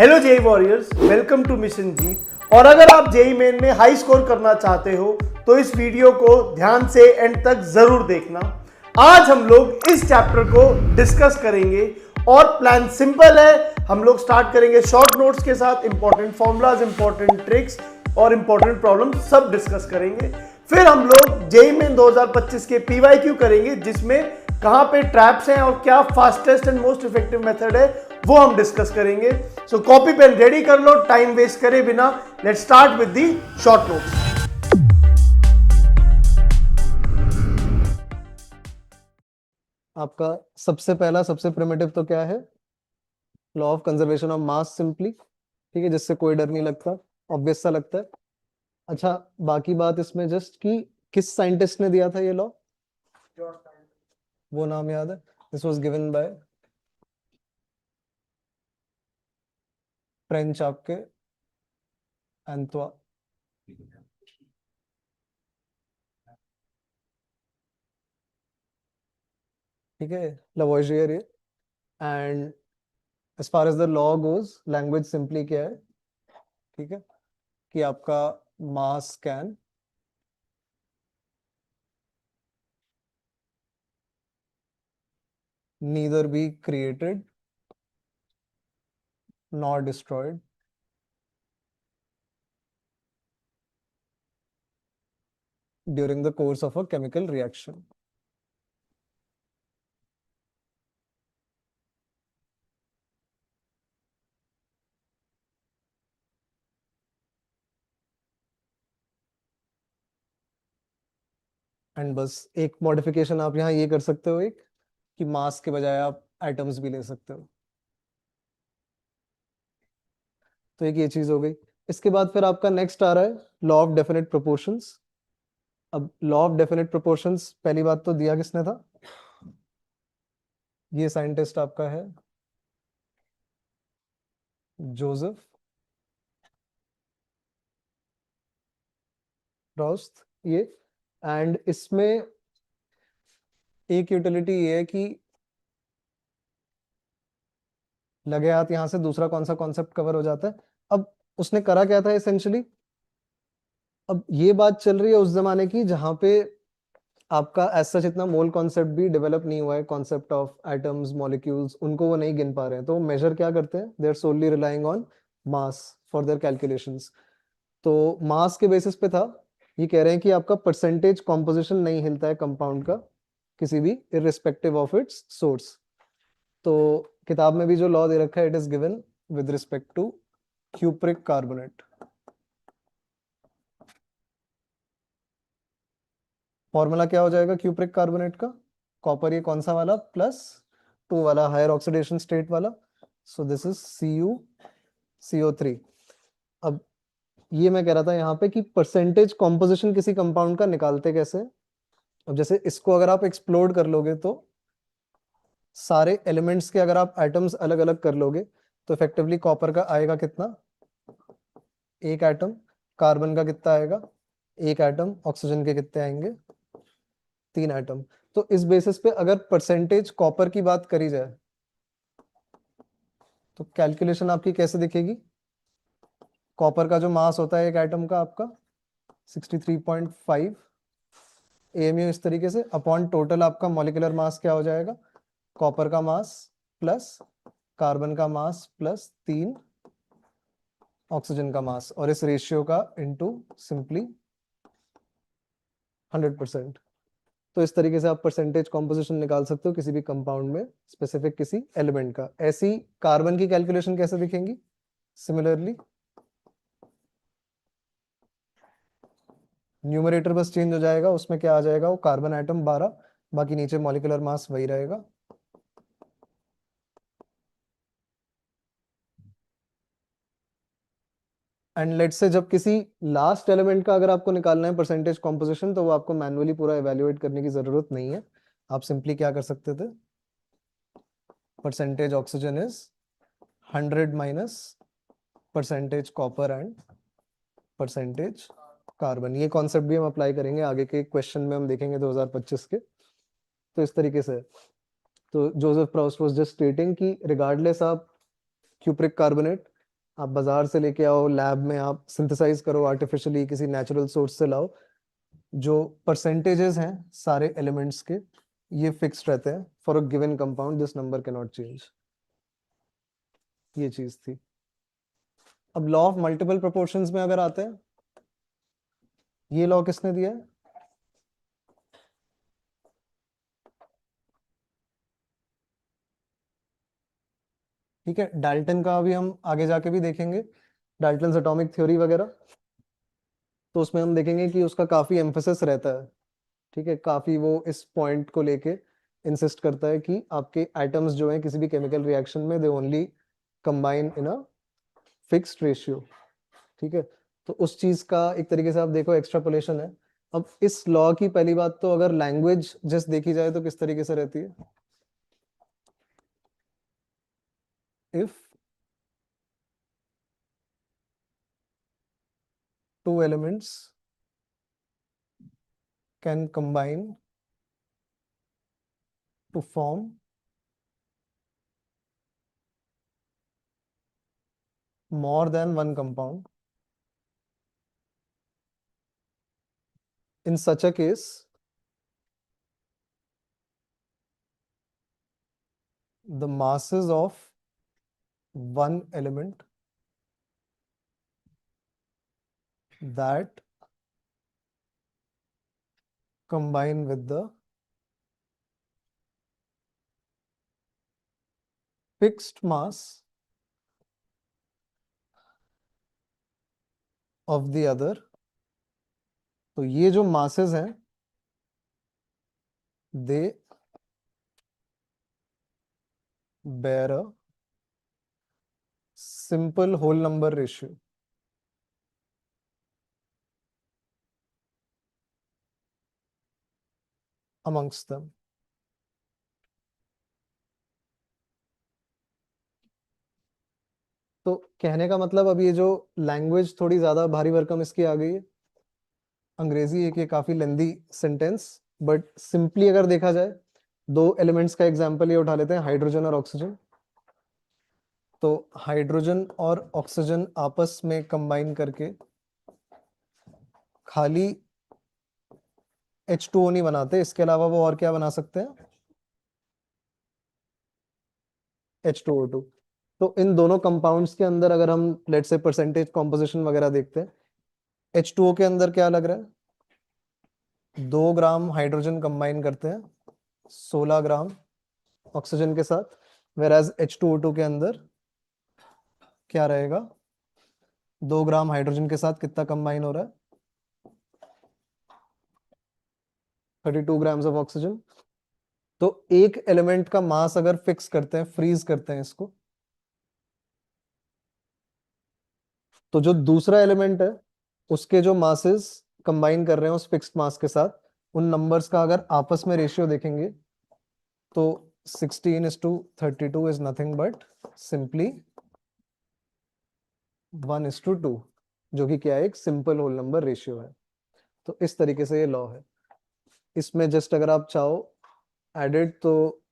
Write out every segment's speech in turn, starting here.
Hello JEE warriors, welcome to mission Jeet. और अगर आप जेई मेन में हाई स्कोर करना चाहते हो तो इस वीडियो को ध्यान से एंड तक जरूर देखना। आज हम लोग इस चैप्टर को डिस्कस करेंगे और प्लान सिंपल है। हम लोग स्टार्ट करेंगे शॉर्ट नोट्स के साथ, इंपॉर्टेंट फॉर्मूलाज, इंपॉर्टेंट ट्रिक्स और इंपॉर्टेंट प्रॉब्लम सब डिस्कस करेंगे। फिर हम लोग जेई मेन 2025 के पीवाईक्यू करेंगे, जिसमें कहां पे ट्रैप्स हैं और क्या fastest and most effective method है वो हम डिस्कस करेंगे। सो कॉपी पेन रेडी कर लो, टाइम वेस्ट करे बिना let's start with the short notes. आपका सबसे पहला सबसे प्रिमिटिव तो क्या है? Law of conservation of mass simply, ठीक है, जिससे कोई डर नहीं लगता, ऑब्वियस सा लगता है। अच्छा, बाकी बात इसमें जस्ट कि किस साइंटिस्ट ने दिया था ये लॉ, वो नाम याद है? This was given by French आपके एंटोआ, ठीक है, लवोइजियर ये। And as far as the law goes, language simply क्या है, ठीक है, कि आपका mass can neither be created nor destroyed during the course of a chemical reaction. And बस एक मॉडिफिकेशन आप यहाँ ये कर सकते हो, एक कि मास के बजाय आप एटम्स भी ले सकते हो। तो एक ये चीज हो गई। इसके बाद फिर आपका नेक्स्ट आ रहा है लॉ ऑफ डेफिनेट प्रोपोर्शंस। अब लॉ ऑफ डेफिनेट प्रोपोर्शंस पहली बात तो दिया किसने था? ये साइंटिस्ट आपका है जोसेफ प्रॉस्ट ये। एंड इसमें एक यूटिलिटी ये है कि लगे हाथ यहाँ से दूसरा कौन सा कॉन्सेप्ट कवर हो जाता है। अब उसने करा क्या था एसेंशियली, अब ये बात चल रही है उस जमाने की जहां पे आपका एज सच इतना मोल कॉन्सेप्ट भी डेवलप नहीं हुआ है, कॉन्सेप्ट ऑफ एटम्स मॉलिक्यूल्स, उनको वो नहीं गिन पा रहे हैं। तो मेजर क्या करते हैं? They are solely relying on mass for their calculations. तो मास के बेसिस पे था, ये कह रहे हैं कि आपका परसेंटेज कॉम्पोजिशन नहीं हिलता है कंपाउंड का किसी भी, इररिस्पेक्टिव ऑफ इट्स सोर्स। तो किताब में भी जो लॉ दे रखा है, it is given with respect to cupric carbonate. Formula क्या हो जाएगा क्यूप्रिक कार्बोनेट का? कॉपर ये कौन सा वाला? +2 वाला, हायर ऑक्सीडेशन स्टेट वाला। So this is CuCO3। अब ये मैं कह रहा था यहाँ पे कि परसेंटेज कॉम्पोजिशन किसी कंपाउंड का निकालते कैसे? अब जैसे इसको अगर आप एक्सप्लोड कर लोगे तो सारे एलिमेंट्स के अगर आप एटम्स अलग अलग कर लोगे तो इफेक्टिवली कॉपर का आएगा कितना? एक एटम। कार्बन का कितना आएगा? एक एटम। ऑक्सीजन के कितने आएंगे? 3 एटम। तो इस बेसिस पे अगर परसेंटेज कॉपर की बात करी जाए तो कैलकुलेशन आपकी कैसे दिखेगी? कॉपर का जो मास होता है एक एटम का आपका 63.5 AMU, इस तरीके से अपॉन टोटल आपका मॉलिक्यूलर मास क्या हो जाएगा? कॉपर का मास प्लस कार्बन का मास प्लस 3 ऑक्सीजन का मास, और इस रेशियो का इनटू सिंपली 100%। तो इस तरीके से आप परसेंटेज कॉम्पोजिशन निकाल सकते हो किसी भी कंपाउंड में, स्पेसिफिक किसी एलिमेंट का। ऐसी कार्बन की कैलकुलेशन कैसे दिखेंगी? सिमिलरली न्यूमरेटर बस चेंज हो जाएगा, उसमें क्या आ जाएगा? वो कार्बन एटम 12, बाकी नीचे मॉलिक्यूलर मास वही रहेगा। एंड लेट से जब किसी लास्ट एलिमेंट का अगर आपको निकालना है परसेंटेज कॉम्पोजिशन, तो वो आपको मैन्युअली पूरा एवेल्युएट करने की जरूरत नहीं है। आप सिंपली क्या कर सकते थे? Percentage oxygen is 100 minus percentage copper and percentage carbon. ये कॉन्सेप्ट भी हम अप्लाई करेंगे आगे के क्वेश्चन में, हम देखेंगे 2025 के। तो इस तरीके से तो Joseph Proust was just stating कि रिगार्डलेस आप क्यूप्रिक कार्बोनेट आप बाजार से लेके आओ, लैब में आप सिंथेसाइज करो आर्टिफिशियली, किसी नेचुरल सोर्स से लाओ, जो परसेंटेजेस हैं सारे एलिमेंट्स के ये फिक्स्ड रहते हैं। For a given compound this number can not change. ये चीज थी। अब लॉ ऑफ मल्टीपल प्रोपोर्शंस में अगर आते हैं, ये लॉ किसने दिया है? ठीक है, डाल्टन का अभी हम आगे जाके भी देखेंगे, डाल्टन्स एटॉमिक थ्योरी वगैरह। तो उसमें हम देखेंगे कि उसका काफी एम्फेसिस रहता है। ठीक है, काफी वो इस पॉइंट को लेके इंसिस्ट करता है कि आपके एटम्स जो हैं किसी भी केमिकल रिएक्शन में, they only combine in a fixed ratio. ठीक है, तो उस चीज का एक तरीके से आप देखो एक्सट्रापोलेशन है। अब इस लॉ की पहली बात तो अगर लैंग्वेज जस्ट देखी जाए तो किस तरीके से रहती है? If two elements can combine to form more than one compound, in such a case the masses of one element that combine with the fixed mass of the other, तो ये जो masses हैं they bear a simple whole number ratio amongst them। तो कहने का मतलब अब ये जो लैंग्वेज थोड़ी ज्यादा भारी भरकम इसकी आ गई है, अंग्रेजी एक ये काफी लेंदी सेंटेंस, बट सिंपली अगर देखा जाए, दो एलिमेंट्स का एग्जांपल ये उठा लेते हैं, हाइड्रोजन और ऑक्सीजन। तो हाइड्रोजन और ऑक्सीजन आपस में कंबाइन करके खाली H2O नहीं बनाते, इसके अलावा वो और क्या बना सकते हैं? H2O2। तो इन दोनों कंपाउंड्स के अंदर अगर हम लेट्स से परसेंटेज कॉम्पोजिशन वगैरह देखते हैं, H2O के अंदर क्या लग रहा है? 2 ग्राम हाइड्रोजन कंबाइन करते हैं 16 ग्राम ऑक्सीजन के साथ, वेराज H2O2 के अंदर क्या रहेगा? 2 ग्राम हाइड्रोजन के साथ कितना कंबाइन हो रहा है? 32 ग्राम्स ऑफ ऑक्सीजन। तो एक एलिमेंट का मास अगर फिक्स करते हैं, फ्रीज करते हैं इसको, तो जो दूसरा एलिमेंट है उसके जो मासेस कंबाइन कर रहे हैं उस फिक्स्ड मास के साथ, उन नंबर्स का अगर आपस में रेशियो देखेंगे तो 16:32 इज नथिंग बट सिंपली 1:2, जो कि क्या है? एक सिंपल होल नंबर रेशियो है। तो इस तरीके से ये लॉ है। इसमें जस्ट अगर आप चाहो एडिड, तो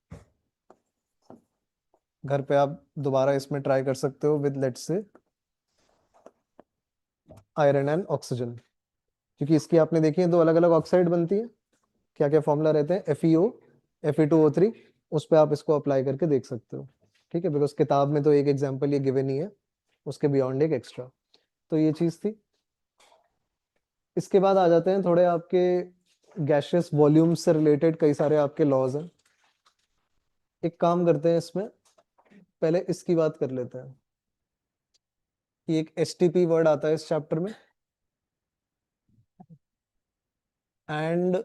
घर पे आप दोबारा इसमें ट्राई कर सकते हो with let's say iron and oxygen, क्योंकि इसकी आपने देखी है दो अलग अलग ऑक्साइड बनती है, क्या क्या फॉर्मूला रहते हैं, FeO Fe2O3, उस पर आप इसको अप्लाई करके देख सकते हो। ठीक है, बिकॉज किताब में तो एक एग्जांपल ये गिवन ही है, उसके बियॉन्ड एक एक्स्ट्रा। तो ये चीज थी। इसके बाद आ जाते हैं थोड़े आपके गैशियस वॉल्यूम से रिलेटेड कई सारे आपके लॉज हैं। एक काम करते हैं, इसमें पहले इसकी बात कर लेते हैं कि एक STP वर्ड आता है इस चैप्टर में, एंड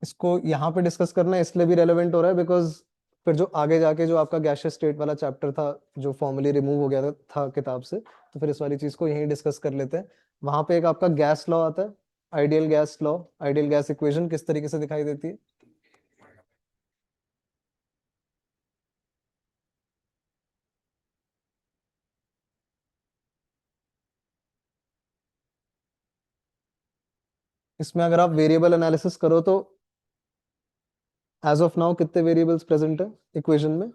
इसको यहाँ पे डिस्कस करना इसलिए भी रेलेवेंट हो रहा है बिकॉज फिर जो आगे जाके जो आपका गैशियस स्टेट वाला चैप्टर था जो फॉर्मली रिमूव हो गया था किताब से, तो फिर इस वाली चीज को यहीं डिस्कस कर लेते हैं। वहां पे एक आपका गैस लॉ आता है, ideal gas law, ideal gas equation किस तरीके से दिखाई देती है? इसमें अगर आप वेरिएबल एनालिसिस करो तो एज ऑफ नाउ कितने वेरिएबल्स प्रेजेंट है इक्वेशन में?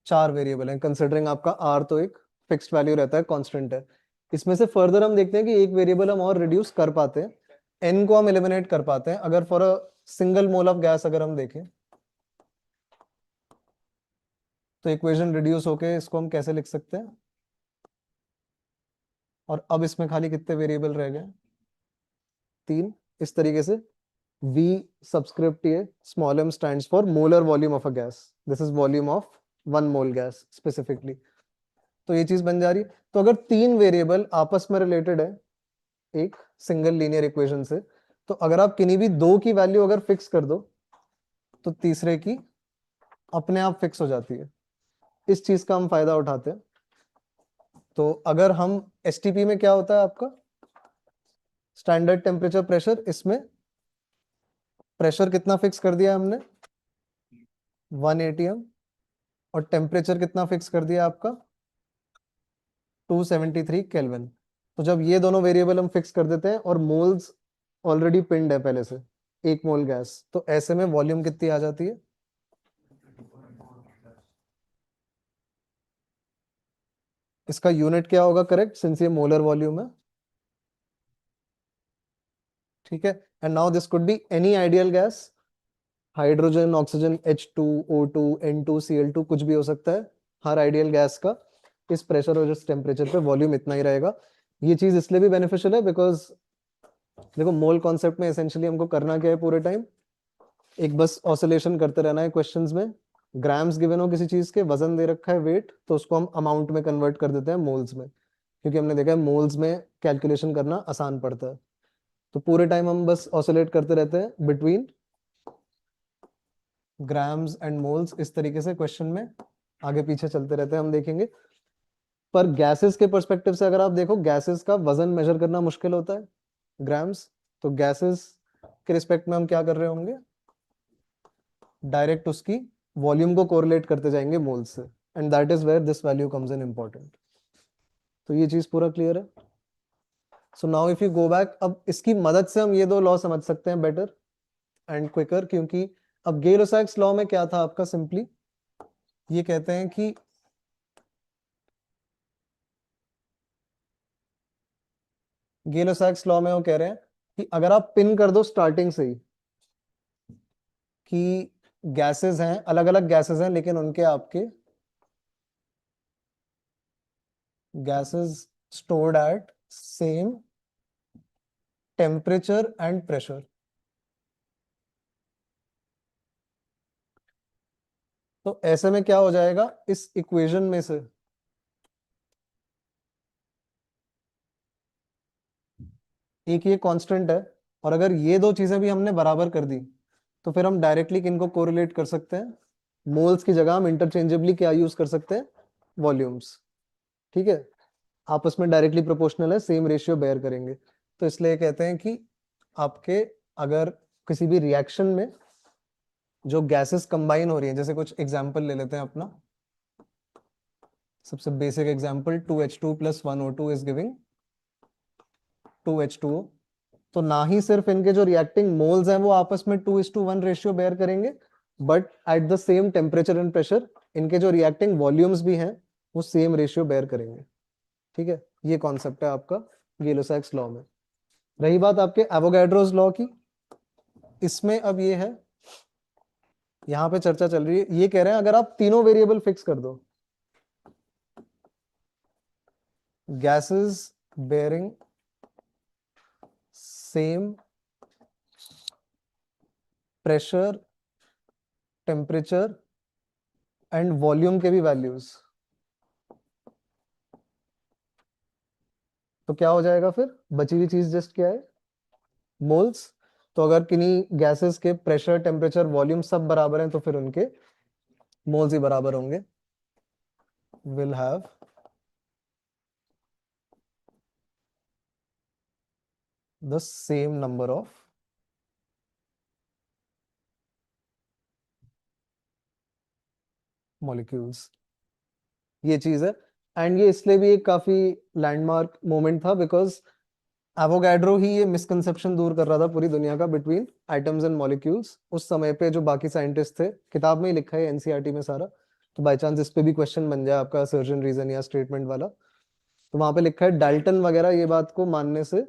4 वेरिएबल हैं, कंसिडरिंग आपका आर तो एक फिक्स्ड वैल्यू रहता है, कांस्टेंट है। इसमें से फर्दर हम देखते हैं कि एक वेरिएबल हम और रिड्यूस कर पाते हैं, एन को हम एलिमिनेट कर पाते हैं। अगर for a single mole of gas अगर हम देखें तो इक्वेशन रिड्यूस होके इसको हम कैसे लिख सकते हैं, और अब इसमें खाली कितने वेरिएबल रह गए, 3। इस तरीके से V subscript A small m stands for molar volume of a gas. This is volume of 1 mole gas specifically. तो ये चीज बन जा रही है। तो अगर 3 वेरिएबल आपस में रिलेटेड है एक सिंगल लीनियर इक्वेशन से, तो अगर आप किन्हीं भी 2 की वैल्यू अगर फिक्स कर दो तो तीसरे की अपने आप फिक्स हो जाती है। इस चीज का हम फायदा उठाते हैं। तो अगर हम एसटीपी में क्या होता है आपका स्टैंडर्ड टेम्परेचर प्रेशर, इसमें प्रेशर कितना फिक्स कर दिया हमने 1 atm, और टेम्परेचर कितना फिक्स कर दिया आपका 273 केल्विन। तो जब ये दोनों वेरिएबल हम फिक्स कर देते हैं और मोल्स ऑलरेडी पिंड है पहले से 1 मोल गैस, तो ऐसे में वॉल्यूम कितनी आ जाती है, इसका यूनिट क्या होगा करेक्ट, सिंस ये मोलर वॉल्यूम है, ठीक है। And now this could be any ideal gas, hydrogen, oxygen, H2, O2, N2, Cl2, कुछ भी हो सकता है। हर आइडियल गैस का इस प्रेशर और इस टेम्परेचर पे वॉल्यूम इतना ही रहेगा। ये चीज इसलिए भी बेनिफिशियल है बिकॉज देखो मोल कॉन्सेप्ट में एसेंशियली हमको करना क्या है पूरे टाइम, एक बस ऑसिलेशन करते रहना है। क्वेश्चंस में ग्राम्स गिवन हो किसी चीज के, वजन दे रखा है वेट, तो उसको हम अमाउंट में कन्वर्ट कर देते हैं मोल्स में, क्योंकि हमने देखा है मोल्स में कैलकुलेशन करना आसान पड़ता है। तो पूरे टाइम हम बस ऑसिलेट करते रहते हैं बिटवीन ग्राम्स एंड मोल्स, इस तरीके से क्वेश्चन में आगे पीछे चलते रहते हैं, हम देखेंगे। पर गैसेस के पर्सपेक्टिव से अगर आप देखो, गैसेस का वजन मेजर करना मुश्किल होता है ग्राम्स, तो गैसेस के रिस्पेक्ट में हम क्या कर रहे होंगे, डायरेक्ट उसकी वॉल्यूम को कोरिलेट करते जाएंगे मोल्स से, and that is where this value comes in important. तो ये चीज पूरा क्लियर है। So now if you go back, अब इसकी मदद से हम ये 2 लॉ समझ सकते हैं बेटर एंड क्विकर, क्योंकि अब गेलो-साइक्स लॉ में क्या था आपका, सिंपली ये कहते हैं कि गेलो-साइक्स लॉ में वो कह रहे हैं कि अगर आप पिन कर दो स्टार्टिंग से ही कि गैसेस हैं, अलग अलग गैसेस हैं, लेकिन उनके आपके gases stored at same temperature and pressure, तो ऐसे में क्या हो जाएगा, इस इक्वेशन में से एक ये कांस्टेंट है, और अगर ये 2 चीजें भी हमने बराबर कर दी तो फिर हम डायरेक्टली किनको कोरिलेट कर सकते हैं, मोल्स की जगह हम इंटरचेंजेबली क्या यूज कर सकते हैं, वॉल्यूम्स, ठीक है। आपस में डायरेक्टली प्रोपोर्शनल है, सेम रेशियो बेयर करेंगे। तो इसलिए कहते हैं कि आपके अगर किसी भी रिएक्शन में जो गैसेस कंबाइन हो रही हैं, जैसे कुछ एग्जांपल ले लेते हैं अपना, सबसे basic example 2H2 plus 1O2 is giving 2H2O। तो ना ही सिर्फ इनके जो रिएक्टिंग मोल्स हैं वो आपस में 2:1 रेशियो बेयर करेंगे, but at the same temperature and pressure इनके जो रिएक्टिंग वॉल्यूम्स भी हैं वो सेम रेशियो बेयर करेंगे, ठीक है। ये कॉन्सेप्ट है आपका गेलो-साइक्स लॉ में। रही बात आपके एवोगैड्रोस लॉ की, इसमें अब ये है, यहां पे चर्चा चल रही है, ये कह रहे हैं अगर आप तीनों वेरिएबल फिक्स कर दो, gases bearing same pressure, temperature and volume के भी वैल्यूज, तो क्या हो जाएगा फिर, बची हुई चीज जस्ट क्या है, मोल्स। तो अगर किन्हीं गैसेस के प्रेशर, टेम्परेचर, वॉल्यूम सब बराबर हैं तो फिर उनके मोल्स ही बराबर होंगे, will have the same number of molecules. ये चीज है, एंड ये इसलिए भी एक काफी लैंडमार्क मोमेंट था बिकॉज एवोगैड्रो ही ये मिसकंसेप्शन दूर कर रहा था पूरी दुनिया का बिटवीन एटम्स एंड मॉलिक्यूल्स। उस समय पे जो बाकी साइंटिस्ट थे, किताब में ही लिखा है एनसीईआरटी में सारा, तो बाय चांस इस पे भी क्वेश्चन बन जाए आपका सर्जन रीजन या स्टेटमेंट वाला, तो वहां पे लिखा है डाल्टन वगैरह ये बात को मानने से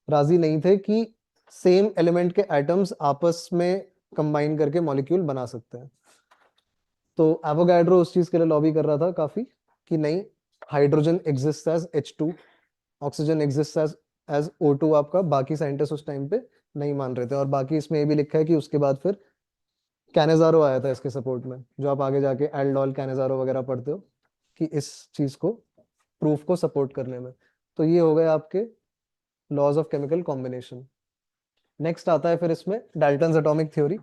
राजी नहीं थे कि सेम एलिमेंट के एटम्स आपस में कंबाइन करके मॉलिक्यूल बना सकते हैं। तो एवोगैड्रो उस चीज के लिए लॉबी कर रहा था काफी कि नहीं, hydrogen exist as H2, oxygen exist as O2। आपका बाकी साइंटिस्ट उस टाइम पे नहीं मान रहे थे। और बाकी इसमें ये भी लिखा है कि उसके बाद फिर कैनेजारो आया था इसके सपोर्ट में, जो आप आगे जाके एल्डोल कैनेजारो वगैरह पढ़ते हो, कि इस चीज को प्रूफ को सपोर्ट करने में। तो ये हो गए आपके laws of chemical combination. Next आता है फिर इसमें डाल्टन्स एटॉमिक थ्योरी।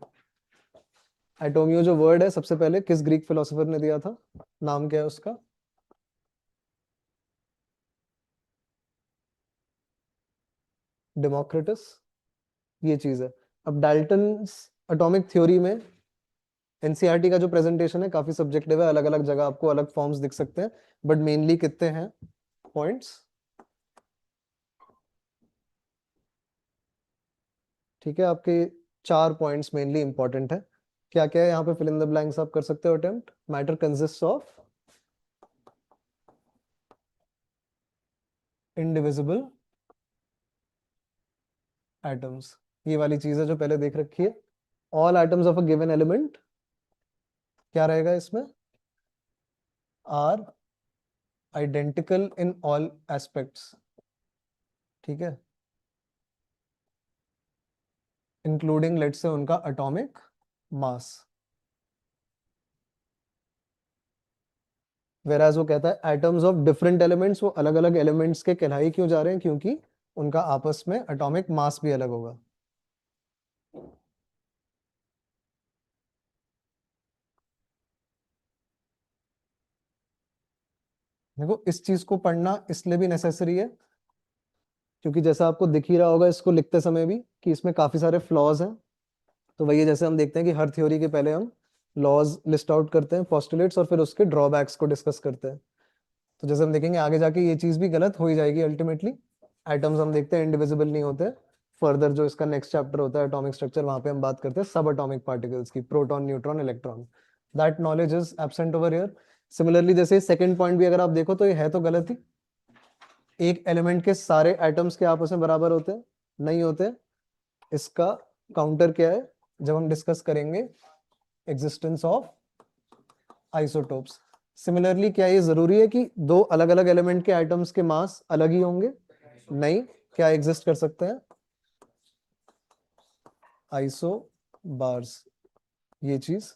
एटोमियो जो वर्ड है सबसे पहले किस ग्रीक फिलोसोफर ने दिया था, नाम क्या है उसका? डेमोक्रिटस। ये चीज है। अब डाल्टन्स एटॉमिक थ्योरी में एनसीईआरटी का जो प्रेजेंटेशन है काफी सब्जेक्टिव है, अलग अलग जगह आपको अलग फॉर्म्स दिख सकते हैं, बट मेनली कितने हैं पॉइंट्स? ठीक है, आपके 4 पॉइंट्स मेनली इंपॉर्टेंट है। क्या क्या है यहाँ पे, फिल इन द ब्लैंक्स आप कर सकते हो attempt. Matter consist of indivisible atoms, ये वाली चीज है जो पहले देख रखी है। All atoms of a given element क्या रहेगा इसमें, are identical in all aspects. ठीक है, इंक्लूडिंग लेट्स से उनका एटॉमिक मास। वेराज वो कहता है एटम्स ऑफ डिफरेंट एलिमेंट्स, वो अलग अलग एलिमेंट्स के कहलाई क्यों जा रहे हैं, क्योंकि उनका आपस में एटॉमिक मास भी अलग होगा। देखो इस चीज को पढ़ना इसलिए भी नेसेसरी है क्योंकि जैसा आपको दिख ही रहा होगा इसको लिखते समय भी कि इसमें काफी सारे फ्लॉज हैं। तो वही है, जैसे हम देखते हैं कि हर थ्योरी के पहले हम लॉज लिस्ट आउट करते हैं, पोस्टुलेट्स, और फिर उसके ड्रॉबैक्स को डिस्कस करते हैं। तो जैसे हम देखेंगे आगे जाके ये चीज भी गलत हो ही जाएगी अल्टीमेटली। एटम्स हम देखते हैं इंडिविजिबल नहीं होते। फर्दर जो इसका नेक्स्ट चैप्टर होता है एटॉमिक स्ट्रक्चर, वहां पे हम बात करते हैं सब एटॉमिक पार्टिकल्स की, proton neutron electron. That knowledge is absent over here. Similarly जैसे सेकंड पॉइंट भी अगर आप देखो तो ये है तो गलत ही। एक एलिमेंट के सारे एटम्स के आपस में बराबर होते हैं, नहीं होते। इसका काउंटर क्या है जब हम डिस्कस करेंगे एग्जिस्टेंस ऑफ आइसोटोप्स। सिमिलरली क्या ये जरूरी है कि दो अलग अलग एलिमेंट के एटम्स के मास अलग ही होंगे? नहीं, क्या एग्जिस्ट कर सकते हैं आइसो बार्स, ये चीज।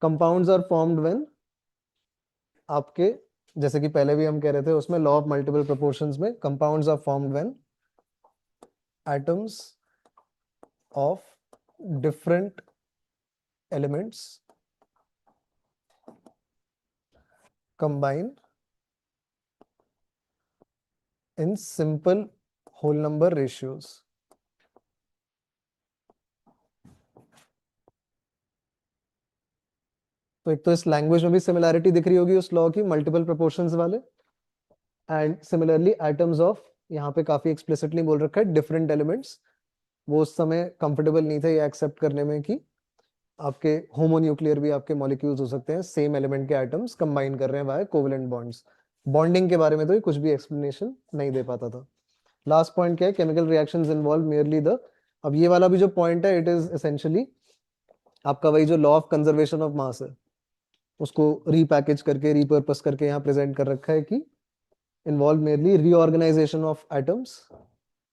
कंपाउंड्स आर फॉर्म्ड व्हेन, आपके जैसे कि पहले भी हम कह रहे थे उसमें लॉ ऑफ मल्टीपल प्रोपोर्शंस में, compounds are formed when atoms of different elements combine in simple whole number ratios। तो एक तो इस लैंग्वेज में भी सिमिलैरिटी दिख रही होगी उस लॉ की, मल्टीपल प्रोपोर्शंस वाले। एंड सिमिलरली एटम्स ऑफ, यहाँ पे काफी एक्सप्लिसिटली बोल रखा है डिफरेंट एलिमेंट्स। वो उस समय कंफर्टेबल नहीं थे ये एक्सेप्ट करने में कि आपके होमोन्यूक्लियर भी आपके मॉलिक्यूल्स हो सकते हैं, सेम एलिमेंट के एटम्स कंबाइन कर रहे हैं बाय कोवेलेंट बॉन्ड्स। बॉन्डिंग के बारे में तो ये कुछ भी एक्सप्लेनेशन नहीं दे पाता था। लास्ट पॉइंट क्या है, chemical reactions involve merely the, अब ये वाला भी जो पॉइंट है इट इज एसेंशियली आपका वही जो law of conservation of mass है उसको रीपैकेज करके रीपर्पस करके यहाँ प्रेजेंट कर रखा है कि involve merely reorganization of atoms.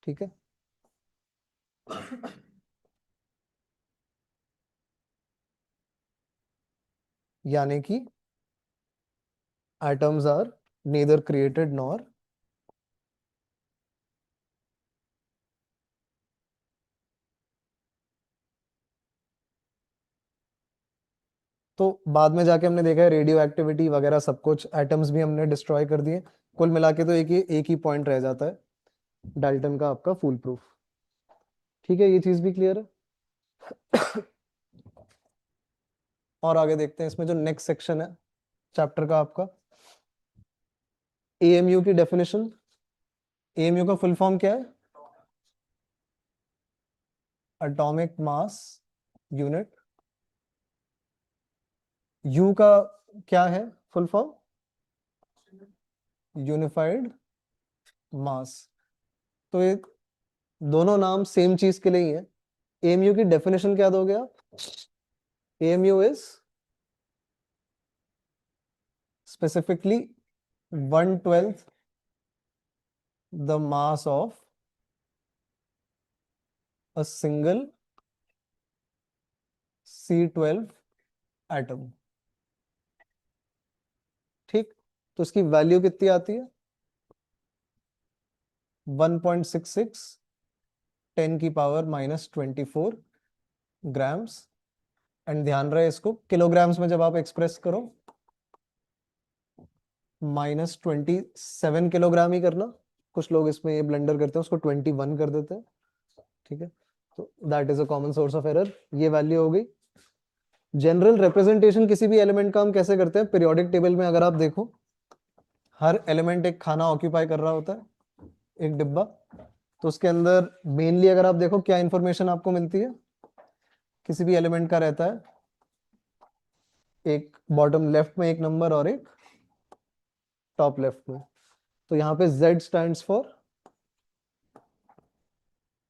ठीक है, यानी कि atoms are neither created nor, तो बाद में जाके हमने देखा है रेडियो एक्टिविटी वगैरह सब कुछ, एटम्स भी हमने डिस्ट्रॉय कर दिए। कुल मिला के तो एक ही पॉइंट रह जाता है डाल्टन का, आपका फुल प्रूफ। ठीक है, ये चीज भी क्लियर है। और आगे देखते हैं इसमें जो नेक्स्ट सेक्शन है चैप्टर का आपका, एएमयू की डेफिनेशन। एएमयू का फुल फॉर्म क्या है? एटॉमिक मास यूनिट U का क्या है फुल फॉर्म? यूनिफाइड मास। तो ये दोनों नाम सेम चीज के लिए ही है। एएमयू की डेफिनेशन क्या दोगे आप? AMU is specifically 1/12 the mass of a single C12 atom। ठीक, तो इसकी वैल्यू कितनी आती है? 1.66 10⁻⁻24 ग्राम्स। एंड ध्यान रहे इसको किलोग्राम्स में जब आप एक्सप्रेस करो -27 किलोग्राम ही करना। कुछ लोग इसमें ये ब्लेंडर करते हैं, उसको 21 कर देते हैं। ठीक है, तो that is a common source of error. ये वैल्यू हो गई। जनरल रिप्रेजेंटेशन किसी भी एलिमेंट का हम कैसे करते हैं? पीरियोडिक टेबल में अगर आप देखो, हर एलिमेंट एक खाना ऑक्यूपाई कर रहा होता है, एक डिब्बा। तो उसके अंदर मेनली अगर आप देखो क्या इंफॉर्मेशन आपको मिलती है, किसी भी एलिमेंट का रहता है एक बॉटम लेफ्ट में एक नंबर और एक टॉप लेफ्ट में। तो यहाँ पे Z stands for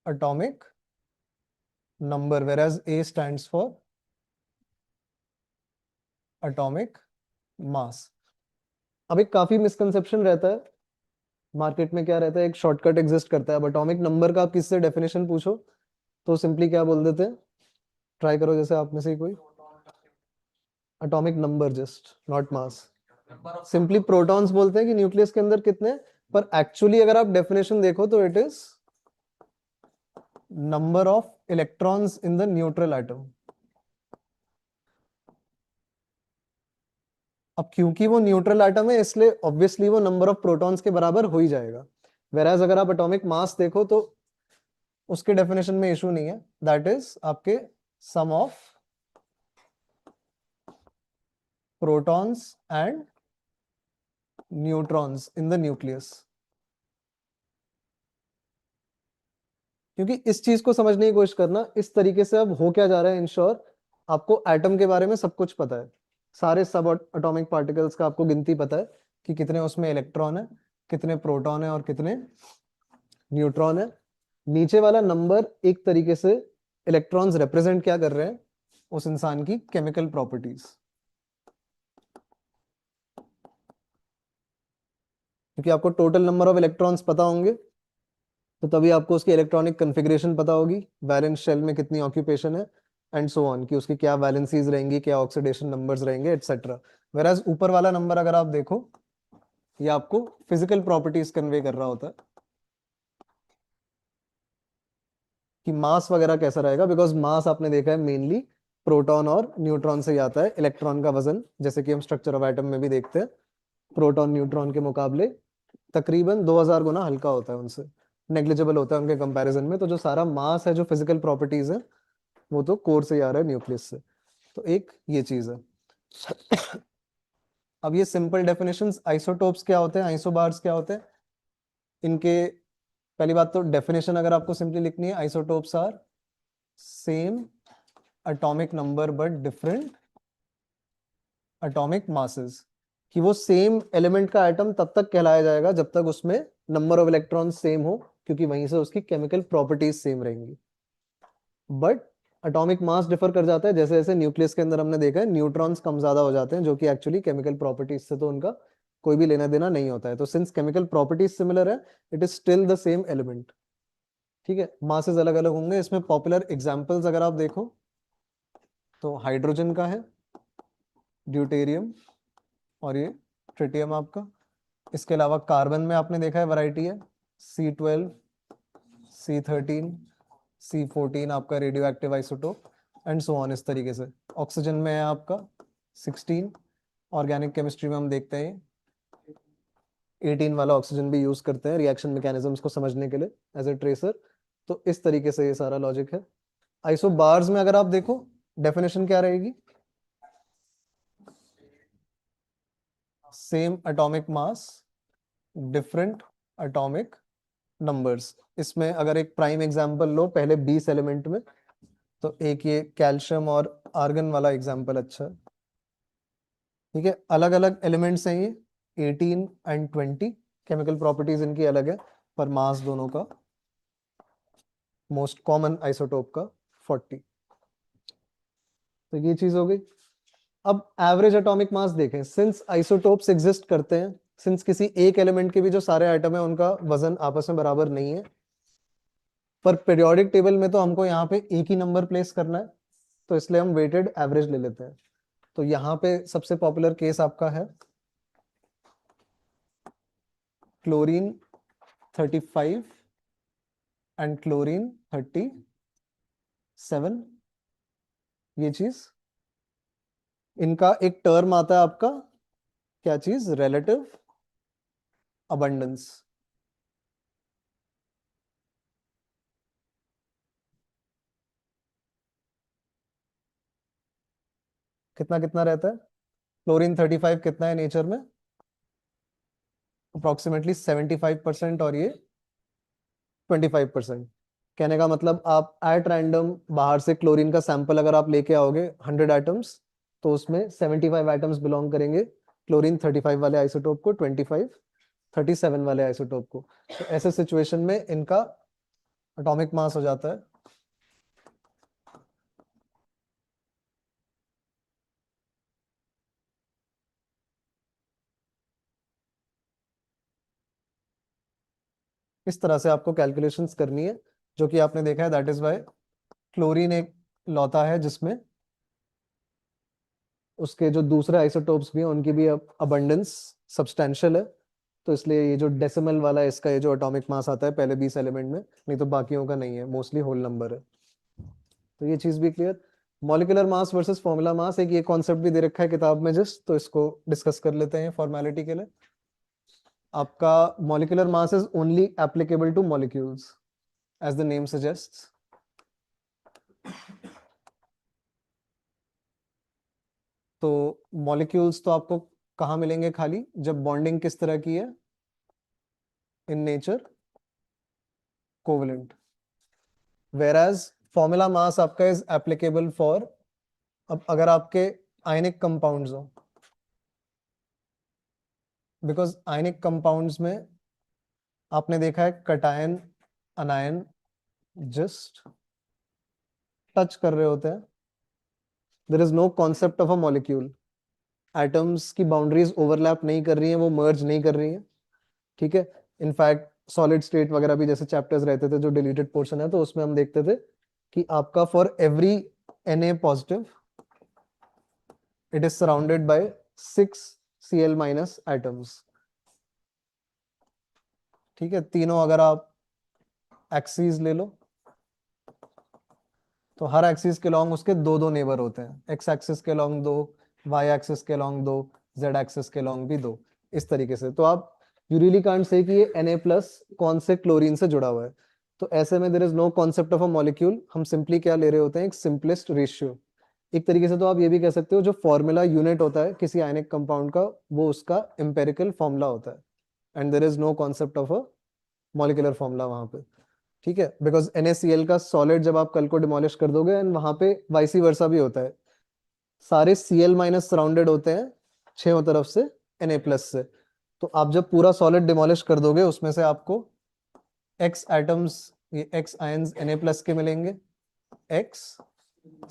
atomic number whereas A stands for atomic mass। अब एक काफी मिसकंसेप्शन रहता है मार्केट में, क्या रहता है, एक शॉर्टकट एग्जिस्ट करता है। अब एटॉमिक नंबर का आप किसी से डेफिनेशन पूछो तो सिंपली क्या बोल देते हैं? ट्राई करो, जैसे आप में से ही कोई। Atomic number just, not mass. Simply protons बोलते हैं कि न्यूक्लियस के अंदर कितने, पर एक्चुअली अगर आप डेफिनेशन देखो तो it is number of electrons in the neutral atom. अब क्योंकि वो न्यूट्रल एटम है इसलिए ऑब्वियसली वो नंबर ऑफ प्रोटॉन्स के बराबर हो ही जाएगा। वेराज अगर आप एटॉमिक मास देखो तो उसके डेफिनेशन में इशू नहीं है, दैट इज आपके sum of protons and neutrons in the nucleus. क्योंकि इस चीज को समझने की कोशिश करना, इस तरीके से अब हो क्या जा रहा है, इंश्योर आपको एटम के बारे में सब कुछ पता है, सारे सब एटॉमिक पार्टिकल्स का आपको गिनती पता है कि कितने उसमें इलेक्ट्रॉन है, कितने प्रोटॉन है और कितने न्यूट्रॉन है। नीचे वाला नंबर एक तरीके से इलेक्ट्रॉन्स रिप्रेजेंट क्या कर रहे हैं, उस इंसान की केमिकल प्रॉपर्टीज। क्योंकि आपको टोटल नंबर ऑफ इलेक्ट्रॉन्स पता होंगे तो तभी आपको उसकी इलेक्ट्रॉनिक कॉन्फ़िगरेशन पता होगी, वैलेंस शेल में कितनी ऑक्यूपेशन है एंड सो ऑन, कि उसकी क्या वैलेंसीज रहेंगी, क्या ऑक्सीडेशन नंबर्स रहेंगे एटसेट्रा। वेराज ऊपर वाला नंबर अगर आप देखो, ये आपको फिजिकल प्रॉपर्टीज कन्वे कर रहा होता है कि मास वगैरह कैसा रहेगा। बिकॉज मास आपने देखा है मेनली प्रोटॉन और न्यूट्रॉन से ही आता है। इलेक्ट्रॉन का वजन, जैसे कि हम स्ट्रक्चर ऑफ एटम में भी देखते हैं, प्रोटॉन न्यूट्रॉन के मुकाबले तकरीबन 2000 गुना हल्का होता है उनसे, नेग्लिजिबल होता है उनके कंपैरिजन में। तो जो सारा मास है, जो फिजिकल प्रॉपर्टीज है, वो तो कोर से ही आ रहा है, न्यूक्लियस से। तो एक ये चीज है। अब ये सिंपल डेफिनेशंस, आइसोटोप्स क्या होते हैं, आइसोबार्स क्या होते हैं, इनके पहली बात तो डेफिनेशन अगर आपको सिंपली लिखनी है, isotopes are same atomic number but different atomic masses. कि वो सेम एलिमेंट का एटम तब तक कहलाया जाएगा जब तक उसमें नंबर ऑफ इलेक्ट्रॉन सेम हो, क्योंकि वहीं से उसकी केमिकल प्रॉपर्टीज सेम रहेंगी। बट एटॉमिक मास डिफर कर जाता है, जैसे जैसे न्यूक्लियस के अंदर हमने देखा है न्यूट्रॉन्स कम ज्यादा हो जाते हैं, जो कि एक्चुअली केमिकल प्रॉपर्टीज से तो उनका कोई भी लेना देना नहीं होता है। तो सिंस केमिकल प्रॉपर्टीज सिमिलर है, it is still the same element. ठीक है, मासेस अलग अलग होंगे। इसमें पॉपुलर एग्जांपल्स अगर आप देखो तो हाइड्रोजन का है, ड्यूटेरियम और ये ट्रिटियम आपका। इसके अलावा कार्बन में आपने देखा है वैरायटी है, C12, C13, C14 आपका radio active isotope and so on, इस तरीके से। ऑक्सीजन में है आपका 16, ऑर्गेनिक केमिस्ट्री में हम देखते हैं 18 वाला ऑक्सीजन भी यूज करते हैं रिएक्शन मैकेनिज्म्स को समझने के लिए एज ए ट्रेसर। तो इस तरीके से ये सारा लॉजिक है। आइसोबार्स में अगर आप देखो डेफिनेशन क्या रहेगी, same atomic mass different atomic numbers. इसमें अगर एक प्राइम एग्जांपल लो पहले 20 एलिमेंट में, तो एक ये कैल्शियम और आर्गन वाला एग्जांपल अच्छा है। ठीक है, अलग अलग एलिमेंट्स हैं ये 18 एंड 20, केमिकल प्रॉपर्टीज इनकी अलग है, पर मास दोनों का मोस्ट कॉमन आइसोटोप का 40। तो ये चीज हो गई। अब एवरेज एटॉमिक मास देखें, सिंस आइसोटोप्स एग्जिस्ट करते हैं, सिंस किसी एक एलिमेंट के भी जो सारे आइटम है उनका वजन आपस में बराबर नहीं है, पर पीरियोडिक टेबल में तो हमको यहाँ पे एक ही नंबर प्लेस करना है, तो इसलिए हम वेटेड एवरेज ले लेते हैं। तो यहाँ पे सबसे पॉपुलर केस आपका है क्लोरीन 35 एंड क्लोरीन 37। ये चीज, इनका एक टर्म आता है आपका, क्या चीज, रिलेटिव अबंडेंस। कितना कितना रहता है, क्लोरीन 35 कितना है नेचर में, अप्रोक्सीमेटली 75%, और ये 25%। कहने का मतलब आप एट रैंडम बाहर से क्लोरीन का सैंपल अगर आप लेके आओगे 100 एटम्स, तो उसमें 75 एटम्स बिलोंग करेंगे क्लोरीन 35 वाले आइसोटोप को, 25 37 वाले आइसोटोप को। तो ऐसे सिचुएशन में इनका एटॉमिक मास हो जाता है इस तरह से। आपको कैलकुलेशंस करनी है, जो कि आपने देखा है, दैट इज वाई क्लोरीन एक लौता है जिसमें उसके जो दूसरे आइसोटोप्स भी हैं उनकी भी अबंडेंस सब्सटेंशियल है। तो इसलिए ये जो डेसिमल वाला है इसका, ये जो एटॉमिक मास आता है पहले 20 एलिमेंट में, नहीं तो बाकियों का नहीं है, मोस्टली होल नंबर है। तो ये चीज भी clear. Molecular mass versus formula mass, एक ये कॉन्सेप्ट भी दे रखा है किताब में जस्ट, तो इसको डिस्कस कर लेते हैं फॉर्मेलिटी के लिए। आपका molecular mass is only applicable to molecules as the name suggests. तो मॉलिक्यूल्स तो आपको कहाँ मिलेंगे, खाली जब बॉन्डिंग किस तरह की है, in nature covalent. वेराज formula mass आपका इज एप्लीकेबल फॉर, अब अगर आपके आयनिक कंपाउंड्स हो, बिकॉज आयनिक कंपाउंड्स में आपने देखा है कटायन अनायन जस्ट टच कर रहे होते हैं, there is no concept of a molecule. Atoms की बाउंड्रीज ओवरलैप नहीं कर रही हैं, वो मर्ज नहीं कर रही हैं, ठीक है। इनफैक्ट सॉलिड स्टेट वगैरह भी जैसे चैप्टर्स रहते थे जो डिलीटेड पोर्शन है, तो उसमें हम देखते थे कि आपका for every Na positive it is surrounded by 6 Cl minus atoms. ठीक है, तीनों अगर आप एक्सीज ले लो, तो हर एक्सिस के लॉन्ग उसके दो दो नेबर होते हैं, एक्स एक्सिस के लॉन्ग दो, वाई एक्सिस के लॉन्ग दो, जेड एक्सिस के लॉन्ग भी दो, इस तरीके से। तो आप यू रियली कांट से कि ये Na प्लस कौन से क्लोरीन से जुड़ा हुआ है। तो ऐसे में there is no concept of a molecule, हम सिंपली क्या ले रहे होते हैं, एक सिंपलेस्ट रेशियो। एक तरीके से तो आप ये भी कह सकते हो, जो फॉर्मूला यूनिट होता है किसी आयनिक कंपाउंड का, वो उसका एम्पेरिकल फॉर्मूला होता है, and there is no concept of a molecular formula वहां पे। ठीक है, बिकॉज NaCl का सॉलिड जब आप कल को डिमोलिश कर दोगे, एंड वहां पे वाइसी वर्सा भी होता है, सारे Cl माइनस सराउंडेड होते हैं छह तरफ से Na प्लस से। तो आप जब पूरा सॉलिड डिमोलिश कर दोगे, उसमें से आपको x एटम्स, ये x आयंस Na प्लस के मिलेंगे, x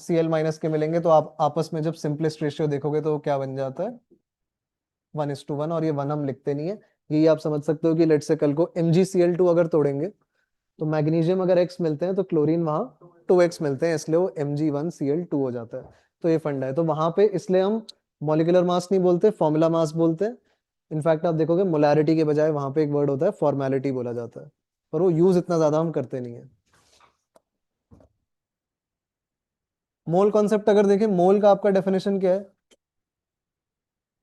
Cl माइनस के मिलेंगे। तो आप आपस में जब सिंपलेस्ट रेशियो देखोगे तो क्या बन जाता है, 1:1, और ये 1 हम लिखते नहीं है। यही आप समझ सकते हो कि लेट से कल को MgCl2 अगर तोड़ेंगे, तो मैग्नीशियम अगर x मिलते हैं तो क्लोरीन वहां 2x मिलते हैं, इसलिए वो Mg1Cl2 हो जाता है। तो ये फंडा है, तो वहां पे इसलिए हम मॉलिक्यूलर मास नहीं बोलते, फॉर्मूला मास बोलते हैं। इनफैक्ट आप देखोगे मोलैरिटी के बजाय वहां पे एक वर्ड होता है फॉर्मेलिटी बोला जाता है, पर वो यूज इतना ज्यादा हम करते नहीं है। मोल कॉन्सेप्ट अगर देखें, मोल का आपका डेफिनेशन क्या है,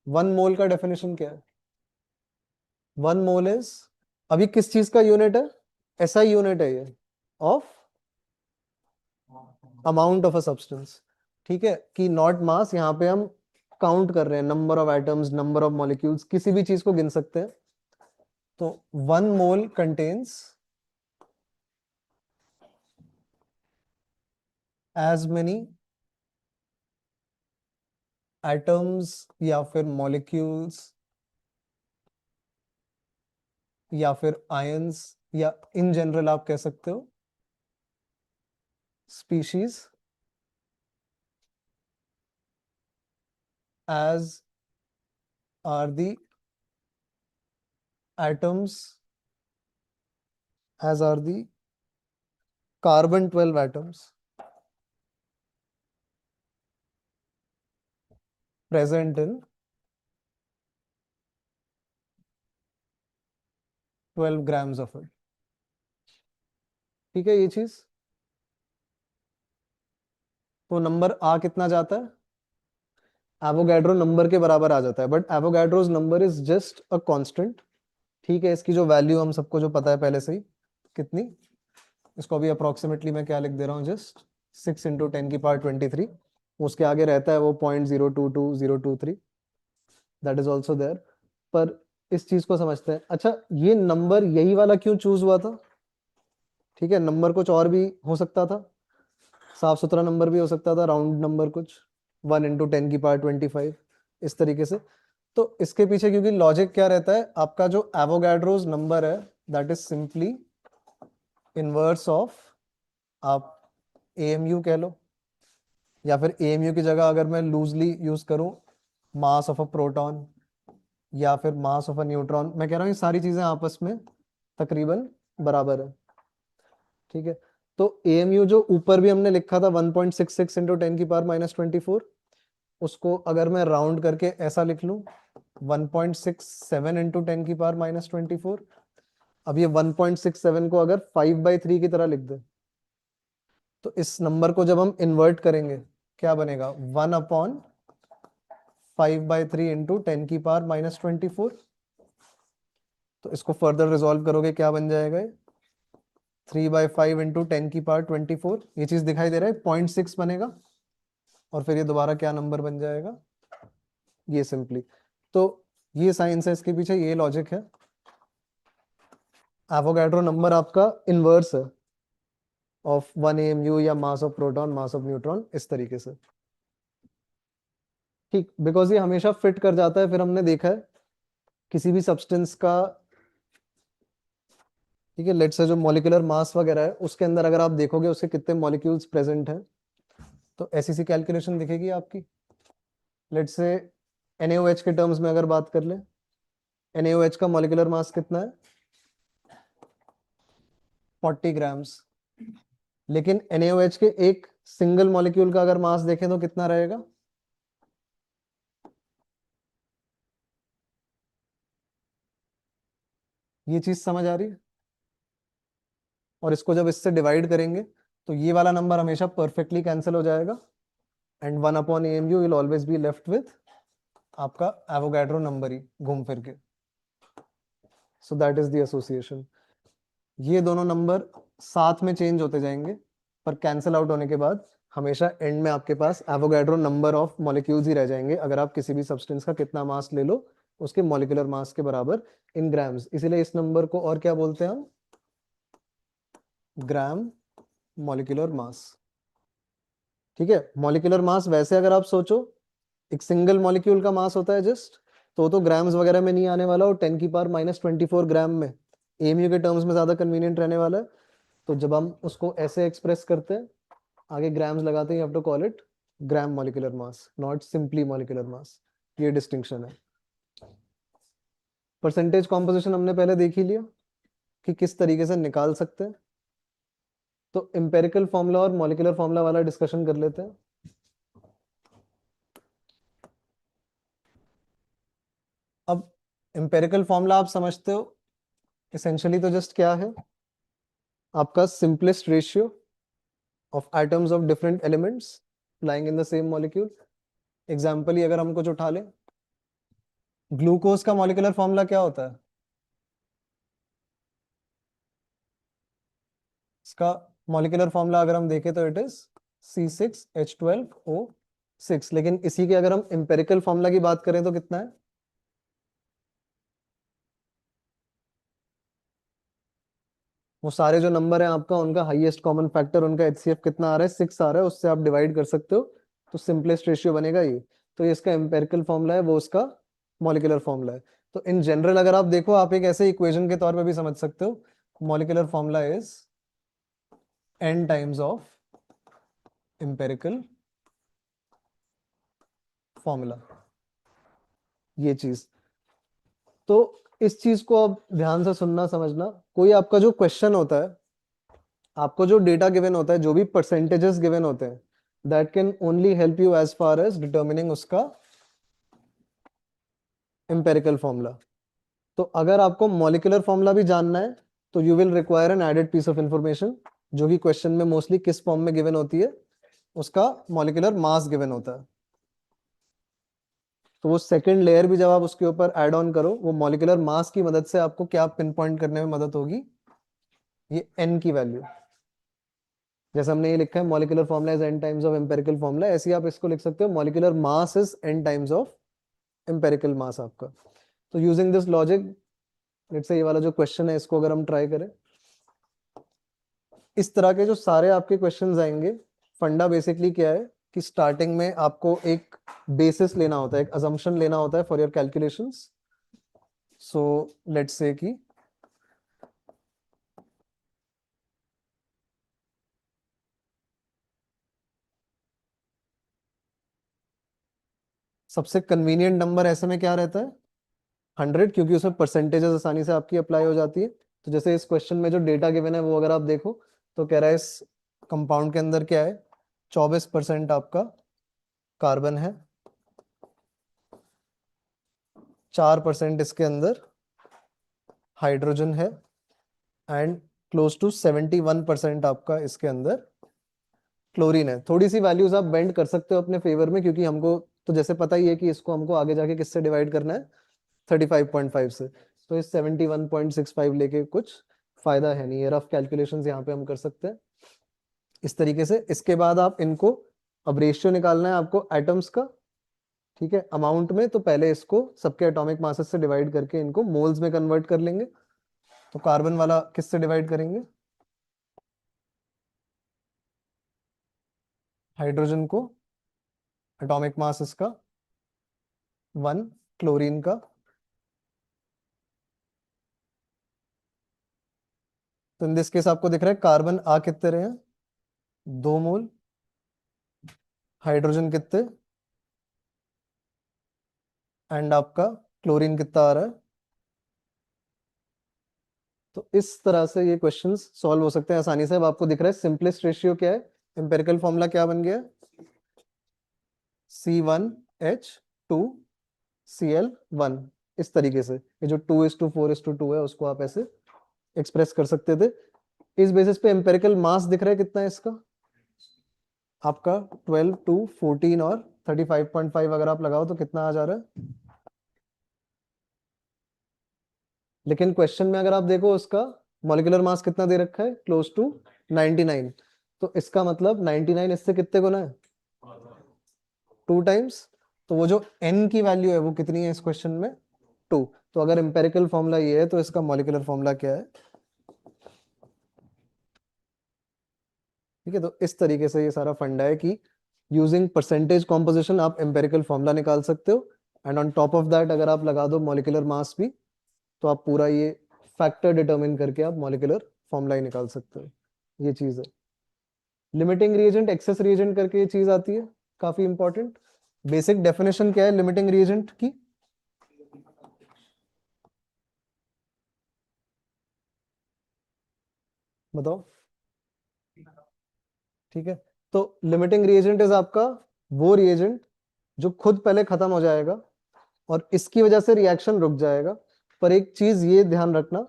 1 मोल का डेफिनेशन क्या है, 1 मोल इज, अभी किस चीज का यूनिट है, SI यूनिट है ये, of amount of a substance. ठीक है, कि नॉट मास, यहाँ पे हम काउंट कर रहे हैं number of atoms, number of molecules, किसी भी चीज को गिन सकते हैं। तो 1 मोल कंटेन्स as many एटम्स या फिर मॉलिक्यूल्स या फिर आयंस या इन जनरल आप कह सकते हो species as are the atoms, as are the carbon 12 atoms present in 12 grams of it. ठीक है ये चीज। तो नंबर आ कितना जाता है, एवोगैड्रो नंबर के बराबर आ जाता है, but Avogadro's number is just a constant. ठीक है, इसकी जो वैल्यू हम सबको जो पता है पहले से ही, कितनी, इसको अभी अप्रोक्सीमेटली मैं क्या लिख दे रहा हूँ, जस्ट 6 × 10⁻23। उसके आगे रहता है वो 0.022023, दैट इज ऑल्सो देयर। पर इस चीज को समझते हैं। अच्छा, ये नंबर यही वाला क्यों चूज हुआ था? ठीक है, नंबर कुछ और भी हो सकता था, साफ सुथरा नंबर भी हो सकता था, राउंड नंबर कुछ 1 × 10⁻25 इस तरीके से। तो इसके पीछे क्योंकि लॉजिक क्या रहता है, आपका जो एवोगैड्रोज नंबर है that is simply inverse of, आप एएमयू कह लो, या फिर एएमयू की जगह अगर मैं लूजली यूज करूं मास ऑफ अ प्रोटॉन या फिर मास ऑफ अ न्यूट्रॉन, मैं कह रहा हूँ ये सारी चीजें आपस में तकरीबन बराबर है। ठीक है, तो एएमयू जो ऊपर भी हमने लिखा था 1.66 × 10⁻24, उसको अगर मैं राउंड करके ऐसा लिख लूं 1.67 × 10⁻24, अब ये 1.67 को अगर 5/3 की तरह लिख दे, तो इस नंबर को जब हम इन्वर्ट करेंगे क्या बनेगा, 1/5/3 × 10⁻24। तो इसको फर्दर रिजॉल्व करोगे क्या बन जाएगा, 3/5 × 10⁻24। ये चीज दिखाई दे रहा है, 0.6 बनेगा, और फिर ये दोबारा क्या नंबर बन जाएगा, ये सिंपली। तो ये साइंस है इसके पीछे, ये लॉजिक है। एवोगैड्रो नंबर आपका इनवर्स है ऑफ 1 AMU या mass of proton, mass of neutron, इस तरीके से। ठीक, बिकॉज ये हमेशा फिट कर जाता है। फिर हमने देखा है किसी भी सब्सटेंस का, ठीक है, लेट्स से जो मॉलिक्यूलर मास वगैरह है उसके अंदर अगर आप देखोगे उसके कितने मॉलिक्यूल्स प्रेजेंट हैं, तो ऐसी सी कैलकुलेशन दिखेगी आपकी। लेट्स से NaOH के टर्म्स में अगर बात कर ले, NaOH का मॉलिक्यूलर मास कितना है, 40 ग्राम्स। लेकिन NaOH के एक सिंगल मॉलिक्यूल का अगर मास देखें तो कितना रहेगा, ये चीज समझ आ रही है? और इसको जब इससे डिवाइड करेंगे तो ये वाला नंबर हमेशा परफेक्टली कैंसिल हो जाएगा, and 1/AMU will always be left with आपका एवोगैड्रो नंबर ही घूम फिर के। सो दैट इज द एसोसिएशन। ये दोनों नंबर साथ में चेंज होते जाएंगे, पर कैंसिल आउट होने के बाद हमेशा एंड में आपके पास एवोगैड्रो नंबर ऑफ मॉलिक्यूल्स ही रह जाएंगे, अगर आप किसी भी सब्सटेंस का कितना मास ले लो उसके मॉलिक्यूलर मास के बराबर इन ग्राम्स। इसीलिए इस नंबर को और क्या बोलते हैं हम, ग्राम मॉलिक्यूलर मास। ठीक है, मॉलिक्यूलर मास वैसे अगर आप सोचो एक सिंगल मॉलिक्यूल का मास होता है जस्ट, तो ग्राम्स वगैरह में नहीं आने वाला, और 10⁻24 ग्राम में एमयू के टर्म्स में ज्यादा कन्वीनियंट रहने वाला है। तो जब हम उसको ऐसे एक्सप्रेस करते हैं, आगे ग्राम्स लगाते हैं, you have to call it gram molecular mass, not simply molecular mass. ये डिस्टिंक्शन है। परसेंटेज कॉम्पोजिशन हमने पहले देख ही लिया कि किस तरीके से निकाल सकते हैं। तो एम्पेरिकल फॉर्मूला और मॉलिक्यूलर फॉर्मूला वाला डिस्कशन कर लेते हैं। अब एम्पेरिकल फॉर्मूला आप समझते हो, इसेंशियली तो जस्ट क्या है, आपका simplest ratio of atoms of different elements lying in the same molecule. Example ही अगर हम कुछ उठा लें, ग्लूकोज का मॉलिक्यूलर फॉर्मूला क्या होता है, इसका मॉलिक्यूलर फॉर्मूला अगर हम देखें तो इट इज C6H12O6। लेकिन इसी के अगर हम एम्पेरिकल फॉर्मूला की बात करें तो कितना है, वो सारे जो नंबर है आपका, उनका हाईएस्ट कॉमन फैक्टर, उनका HCF कितना आ रहा है, 6 आ रहा है, उससे आप डिवाइड कर सकते हो, तो सिंपलेस्ट रेशियो बनेगा ये। तो ये इसका एम्पेरिकल फॉर्मूला है, वो उसका मॉलिक्यूलर फॉर्मूला है। तो इन जनरल अगर आप देखो, आप एक ऐसे इक्वेशन के तौर पे भी समझ सकते हो, molecular formula is n times of empirical formula, ये चीज। तो इस चीज को अब ध्यान से सुनना समझना। कोई आपका जो क्वेश्चन होता है, आपको जो डेटा गिवन होता है, जो भी परसेंटेजेस गिवन होते हैं, that can only help you as far as determining उसका एम्पेरिकल फॉर्मूला। तो अगर आपको मॉलिक्यूलर फॉर्मूला भी जानना है, तो you will require an added piece of information, जो कि क्वेश्चन में मोस्टली किस फॉर्म में गिवन होती है, उसका मॉलिक्यूलर मास गिवन होता है। तो वो सेकंड लेयर भी जब आप उसके ऊपर ऐड ऑन करो, वो मॉलिक्यूलर मास की मदद से आपको क्या पिन पॉइंट करने में मदद होगी, ये n की वैल्यू। जैसे हमने ये लिखा है molecular formula is n times of empirical formula, ऐसे ही आप इसको लिख सकते हो molecular mass is n times of empirical मास आपका। तो using this logic, let's say ये वाला जो क्वेश्चन है, इसको अगर हम ट्राई करें, इस तरह के जो सारे आपके क्वेश्चंस आएंगे, फंडा बेसिकली क्या है कि स्टार्टिंग में आपको एक बेसिस लेना होता है, एक अजम्पशन लेना होता है for your calculations. So let's say कि सबसे कन्वीनियंट नंबर ऐसे में क्या रहता है, 100, क्योंकि उसमें परसेंटेजेस आसानी से आपकी अप्लाई हो जाती है। तो जैसे इस क्वेश्चन में जो डेटा गिवन है वो अगर आप देखो, तो कह रहा है इस कंपाउंड के अंदर क्या है, 24% आपका कार्बन है, 4% इसके अंदर हाइड्रोजन है, एंड क्लोज टू 71% आपका इसके अंदर क्लोरीन है। थोड़ी सी वैल्यूज आप बेंड कर सकते हो अपने फेवर में, क्योंकि हमको तो जैसे पता ही है कि इसको हमको आगे जाके किससे डिवाइड करना है, 35.5 से। तो इस 71.65 लेके कुछ फायदा है नहीं, ये रफ कैलकुलेशंस यहाँ पे हम कर सकते हैं इस तरीके से। इसके बाद आप इनको, अब रेशियो निकालना है आपको एटम्स का, ठीक है, अमाउंट में। तो पहले इसको सबके एटॉमिक मासेस से डिवाइड करके इनको मोल्स में कन्वर्ट कर लेंगे। तो कार्बन वाला किससे डिवाइड करेंगे, हाइड्रोजन को, एटॉमिक मास इसका 1, क्लोरीन का, तो इन दिस केस आपको दिख रहा है कार्बन आ कितने रहे हैं, 2 मोल, हाइड्रोजन कितने, एंड आपका क्लोरीन कितना आ रहा है। तो इस तरह से ये क्वेश्चंस सॉल्व हो सकते हैं आसानी से। अब आपको दिख रहा है सिंपलेस्ट रेशियो क्या है, एम्पेरिकल फॉर्मूला क्या बन गया, C1H2Cl1। इस तरीके से ये जो 2:4:2 है, उसको आप ऐसे एक्सप्रेस कर सकते थे। इस बेसिस पे एम्पेरिकल मास दिख रहा है कितना है इसका, आपका 12, 2, 14 और 35.5 अगर आप लगाओ तो कितना आ जा रहा है। लेकिन क्वेश्चन में अगर आप देखो, उसका मॉलिक्यूलर मास कितना दे रखा है, क्लोज टू 99। तो इसका मतलब 99 इससे कितने गुना है, 2 टाइम्स। तो वो जो n की वैल्यू है वो कितनी है इस क्वेश्चन में, 2। तो अगर एम्पेरिकल फॉर्मूला ये है, तो इसका मॉलिक्यूलर फॉर्मूला क्या है, ठीक है। तो इस तरीके से ये सारा फंडा है कि यूजिंग परसेंटेज कॉम्पोजिशन आप एम्पेरिकल फॉर्मूला निकाल सकते हो, and on top of that अगर आप लगा दो मॉलिक्यूलर मास भी, तो आप पूरा ये फैक्टर डिटरमिन करके आप मॉलिक्यूलर फॉर्मूला ही निकाल सकते हो। ये चीज है। लिमिटिंग रिएजेंट, एक्सेस रिएजेंट करके ये चीज आती है, काफी इंपॉर्टेंट। बेसिक डेफिनेशन क्या है लिमिटिंग रिएजेंट की, बताओ, ठीक है। तो लिमिटिंग रिएजेंट इज आपका वो रिएजेंट जो खुद पहले खत्म हो जाएगा और इसकी वजह से रिएक्शन रुक जाएगा। पर एक चीज ये ध्यान रखना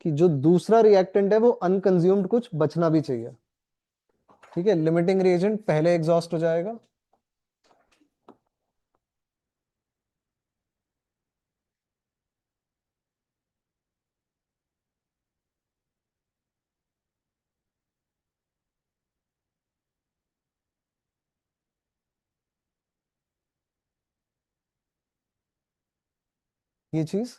कि जो दूसरा रिएक्टेंट है वो अनकंज्यूम्ड कुछ बचना भी चाहिए, ठीक है। लिमिटिंग रिएजेंट पहले एग्जॉस्ट हो जाएगा, ये चीज,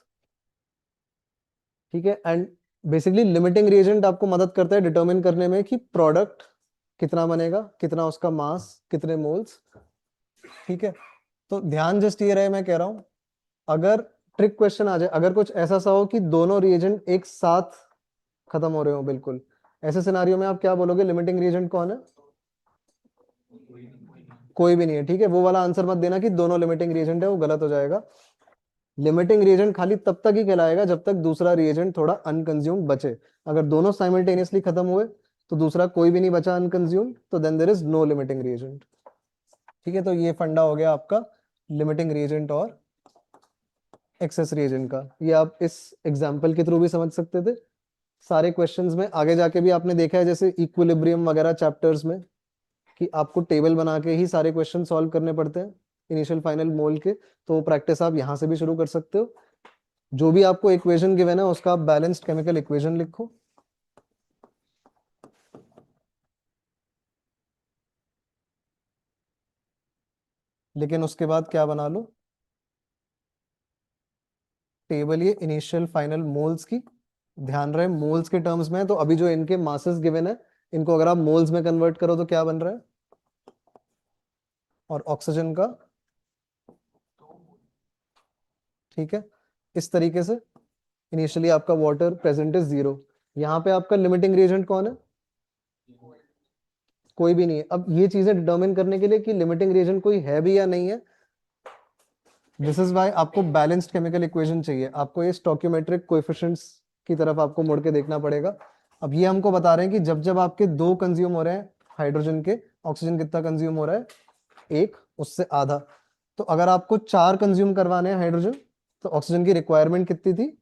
ठीक है। एंड बेसिकली लिमिटिंग रिएजेंट आपको मदद करता है डिटरमिन करने में कि प्रोडक्ट कितना बनेगा, कितना उसका मास, कितने मोल्स, ठीक है। तो ध्यान जस्ट ये रहे, मैं कह रहा हूं अगर ट्रिक क्वेश्चन आ जाए, अगर कुछ ऐसा सा हो कि दोनों रिएजेंट एक साथ खत्म हो रहे हो बिल्कुल, ऐसे सिनारियो में आप क्या बोलोगे? लिमिटिंग रिएजेंट कौन है? कोई भी नहीं है, ठीक है। वो वाला आंसर मत देना कि दोनों लिमिटिंग रिएजेंट है, वो गलत हो जाएगा। लिमिटिंग रिएजेंट खाली तब तक ही कहलाएगा जब तक दूसरा रिएजेंट थोड़ा अनकंज्यूम्ड बचे। अगर दोनों साइमल्टेनियसली खत्म हुए तो दूसरा कोई भी नहीं बचा अनकंज्यूम्ड, तो then there is no limiting reagent. ठीक है, तो ये फंडा हो गया आपका लिमिटिंग रिएजेंट और एक्सेस रिएजेंट का। ये आप इस एग्जांपल के थ्रू भी समझ सकते थे। सारे क्वेश्चंस में आगे जाके भी आपने देखा है, जैसे इक्विलिब्रियम वगैरह चैप्टर्स में, कि आपको टेबल बना के ही सारे क्वेश्चन सॉल्व करने पड़ते हैं इनिशियल फाइनल मोल के। तो प्रैक्टिस आप यहाँ से भी शुरू कर सकते हो। जो भी आपको इक्वेशन गिवन है उसका आप बैलेंस्ड केमिकल इक्वेशन लिखो। लेकिन उसके बाद क्या बना लो? टेबल ये इनिशियल फाइनल मोल्स की। ध्यान रहे मोल्स के टर्म्स में है, तो अभी जो इनके मासेस गिवन है, इनको अगर आप मोल्स में कन्वर्ट करो तो क्या बन रहा है? और ऑक्सीजन का, ठीक है, इस तरीके से इनिशियली आपका वाटर प्रेजेंट इज 0। यहाँ पे आपका लिमिटिंग रिएजेंट कौन है? कोई भी नहीं है। अब ये चीजें डिटरमिन करने के लिए कि लिमिटिंग रिएजेंट कोई है भी या नहीं है, दिस इज वाई आपको बैलेंस्ड केमिकल इक्वेशन चाहिए। आपको ये स्टोइकियोमेट्रिक कोएफिशिएंट्स की तरफ आपको मुड़ के देखना पड़ेगा। अब ये हमको बता रहे हैं कि जब जब आपके 2 कंज्यूम हो रहे हैं हाइड्रोजन के, ऑक्सीजन कितना कंज्यूम हो रहा है? 1, उससे आधा। तो अगर आपको 4 कंज्यूम करवाने हैं हाइड्रोजन, तो ऑक्सीजन की रिक्वायरमेंट कितनी थी?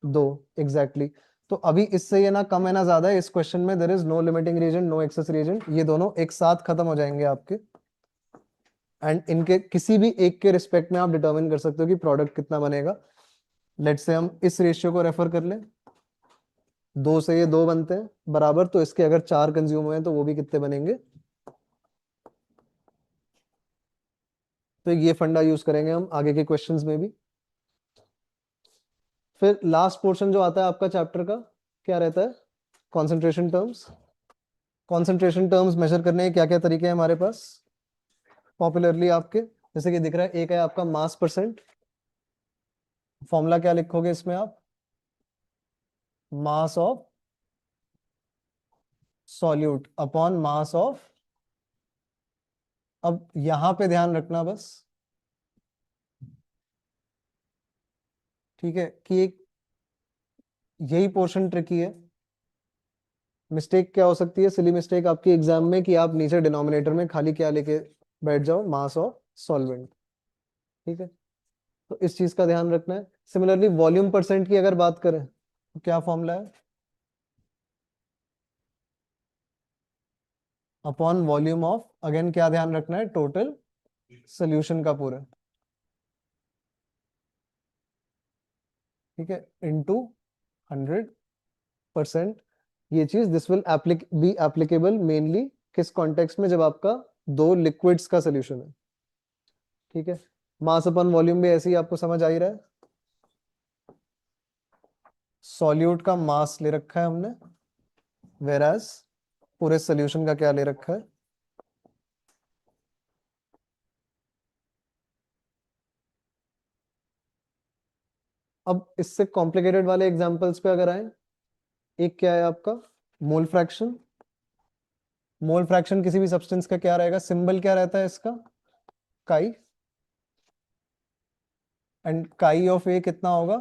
2, एग्जैक्टली। तो अभी इससे ये ना कम है ना ज्यादा है। इस क्वेश्चन में there is no limiting reagent, no excess reagent, ये दोनों एक साथ खत्म हो जाएंगे आपके। एंड इनके किसी भी एक के रिस्पेक्ट में आप डिटरमिन कर सकते हो कि प्रोडक्ट कितना बनेगा। लेट्स से हम इस रेशियो को रेफर कर लें, 2 से ये 2 बनते हैं बराबर, तो इसके अगर 4 कंज्यूम हुए हैं तो वो भी कितने बनेंगे? तो ये फंडा यूज करेंगे हम आगे के क्वेश्चंस में भी। फिर लास्ट पोर्शन जो आता है आपका चैप्टर का, क्या रहता है? Concentration terms. Concentration terms measure करने के क्या क्या तरीके हैं हमारे पास पॉपुलरली आपके? जैसे कि दिख रहा है, एक है आपका मास परसेंट। फॉर्मूला क्या लिखोगे इसमें आप? Mass of solute upon mass of. अब यहां पे ध्यान रखना बस, ठीक है, कि एक यही पोर्शन ट्रिकी है। मिस्टेक क्या हो सकती है, सिली मिस्टेक आपकी एग्जाम में, कि आप नीचे डिनोमिनेटर में खाली क्या लेके बैठ जाओ? Mass of solvent. ठीक है, तो इस चीज का ध्यान रखना है। सिमिलरली वॉल्यूम परसेंट की अगर बात करें तो क्या फॉर्मूला है? अपॉन वॉल्यूम ऑफ, अगेन क्या ध्यान रखना है? टोटल सोल्यूशन का पूरा, ठीक है, इनटू 100%। ये चीज this will be applicable mainly किस कॉन्टेक्स्ट में? जब आपका 2 लिक्विड्स का सोल्यूशन है। ठीक है, मास अपन वॉल्यूम भी ऐसे ही आपको समझ आ ही रहा है। सॉल्यूट का मास ले रखा है हमने, वेराज पूरे सोल्यूशन का क्या ले रखा है? अब इससे कॉम्प्लिकेटेड वाले एग्जांपल्स पे अगर आए, एक क्या है आपका? Mole fraction. मोल फ्रैक्शन किसी भी सब्सटेंस का क्या रहेगा? सिंबल क्या रहता है इसका? काई। एंड काई ऑफ ए कितना होगा?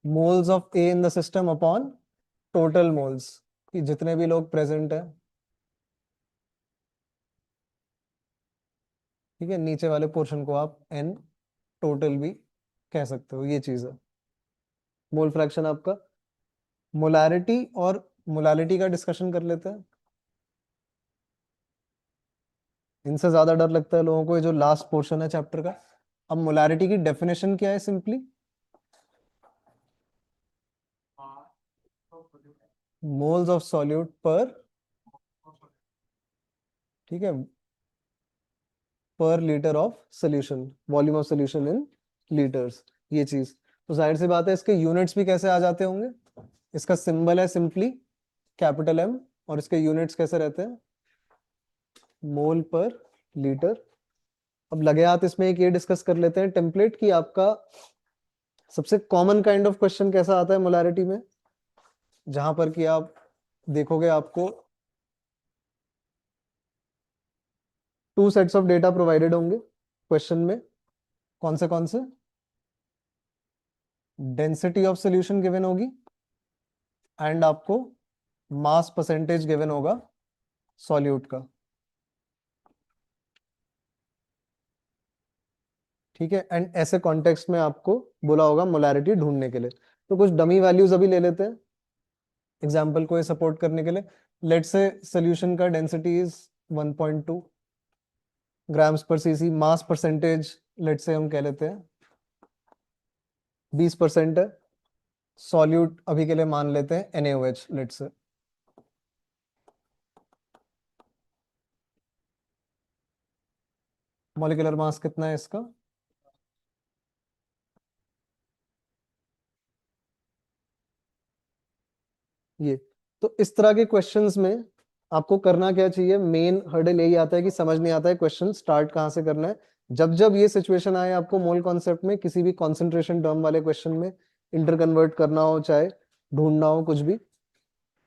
Moles of A in the system upon total moles, कि जितने भी लोग प्रेजेंट हैं। ठीक है, नीचे वाले पोर्शन को आप एन टोटल भी कह सकते हो। ये चीज है मोल फ्रैक्शन आपका। मोलैरिटी और मोलालिटी का डिस्कशन कर लेते हैं। इनसे ज्यादा डर लगता है लोगों को ये जो लास्ट पोर्शन है चैप्टर का। अब मोलैरिटी की डेफिनेशन क्या है? सिंपली मोल्स ऑफ सॉल्यूट पर, ठीक है, पर litre of solution, volume of solution in litres. ये चीज तो जाहिर सी बात है, इसके यूनिट्स भी कैसे आ जाते होंगे? इसका सिंबल है सिंपली कैपिटल एम, और इसके यूनिट्स कैसे रहते हैं? मोल पर लीटर। अब लगे हाथ इसमें एक ये डिस्कस कर लेते हैं टेम्पलेट की आपका सबसे कॉमन काइंड ऑफ क्वेश्चन कैसा आता है मोलारिटी में, जहां पर कि आप देखोगे आपको two sets of data provided होंगे क्वेश्चन में। कौन से डेंसिटी ऑफ सॉल्यूशन गिवन होगी एंड आपको मास परसेंटेज गिवन होगा सॉल्यूट का। ठीक है, एंड ऐसे कॉन्टेक्स्ट में आपको बोला होगा मोलारिटी ढूंढने के लिए। तो कुछ डमी वैल्यूज अभी ले लेते हैं एग्जाम्पल को ये सपोर्ट करने के लिए। लेट्स से सॉल्यूशन का डेंसिटी इज 1.2 ग्राम्स पर CC, mass percentage let's say हम कह लेते हैं 20% है, सॉल्यूट अभी के लिए मान लेते हैं NaOH let's say. Molecular mass कितना है इसका, ये। तो इस तरह के क्वेश्चंस में आपको करना क्या चाहिए, मेन हर्डल यही आता है कि समझ नहीं आता है क्वेश्चन स्टार्ट कहाँ से करना है। जब जब ये सिचुएशन आए आपको मोल कॉन्सेप्ट में किसी भी कॉन्सेंट्रेशन टर्म वाले क्वेश्चन में इंटर कन्वर्ट करना हो, चाहे ढूंढना हो कुछ भी,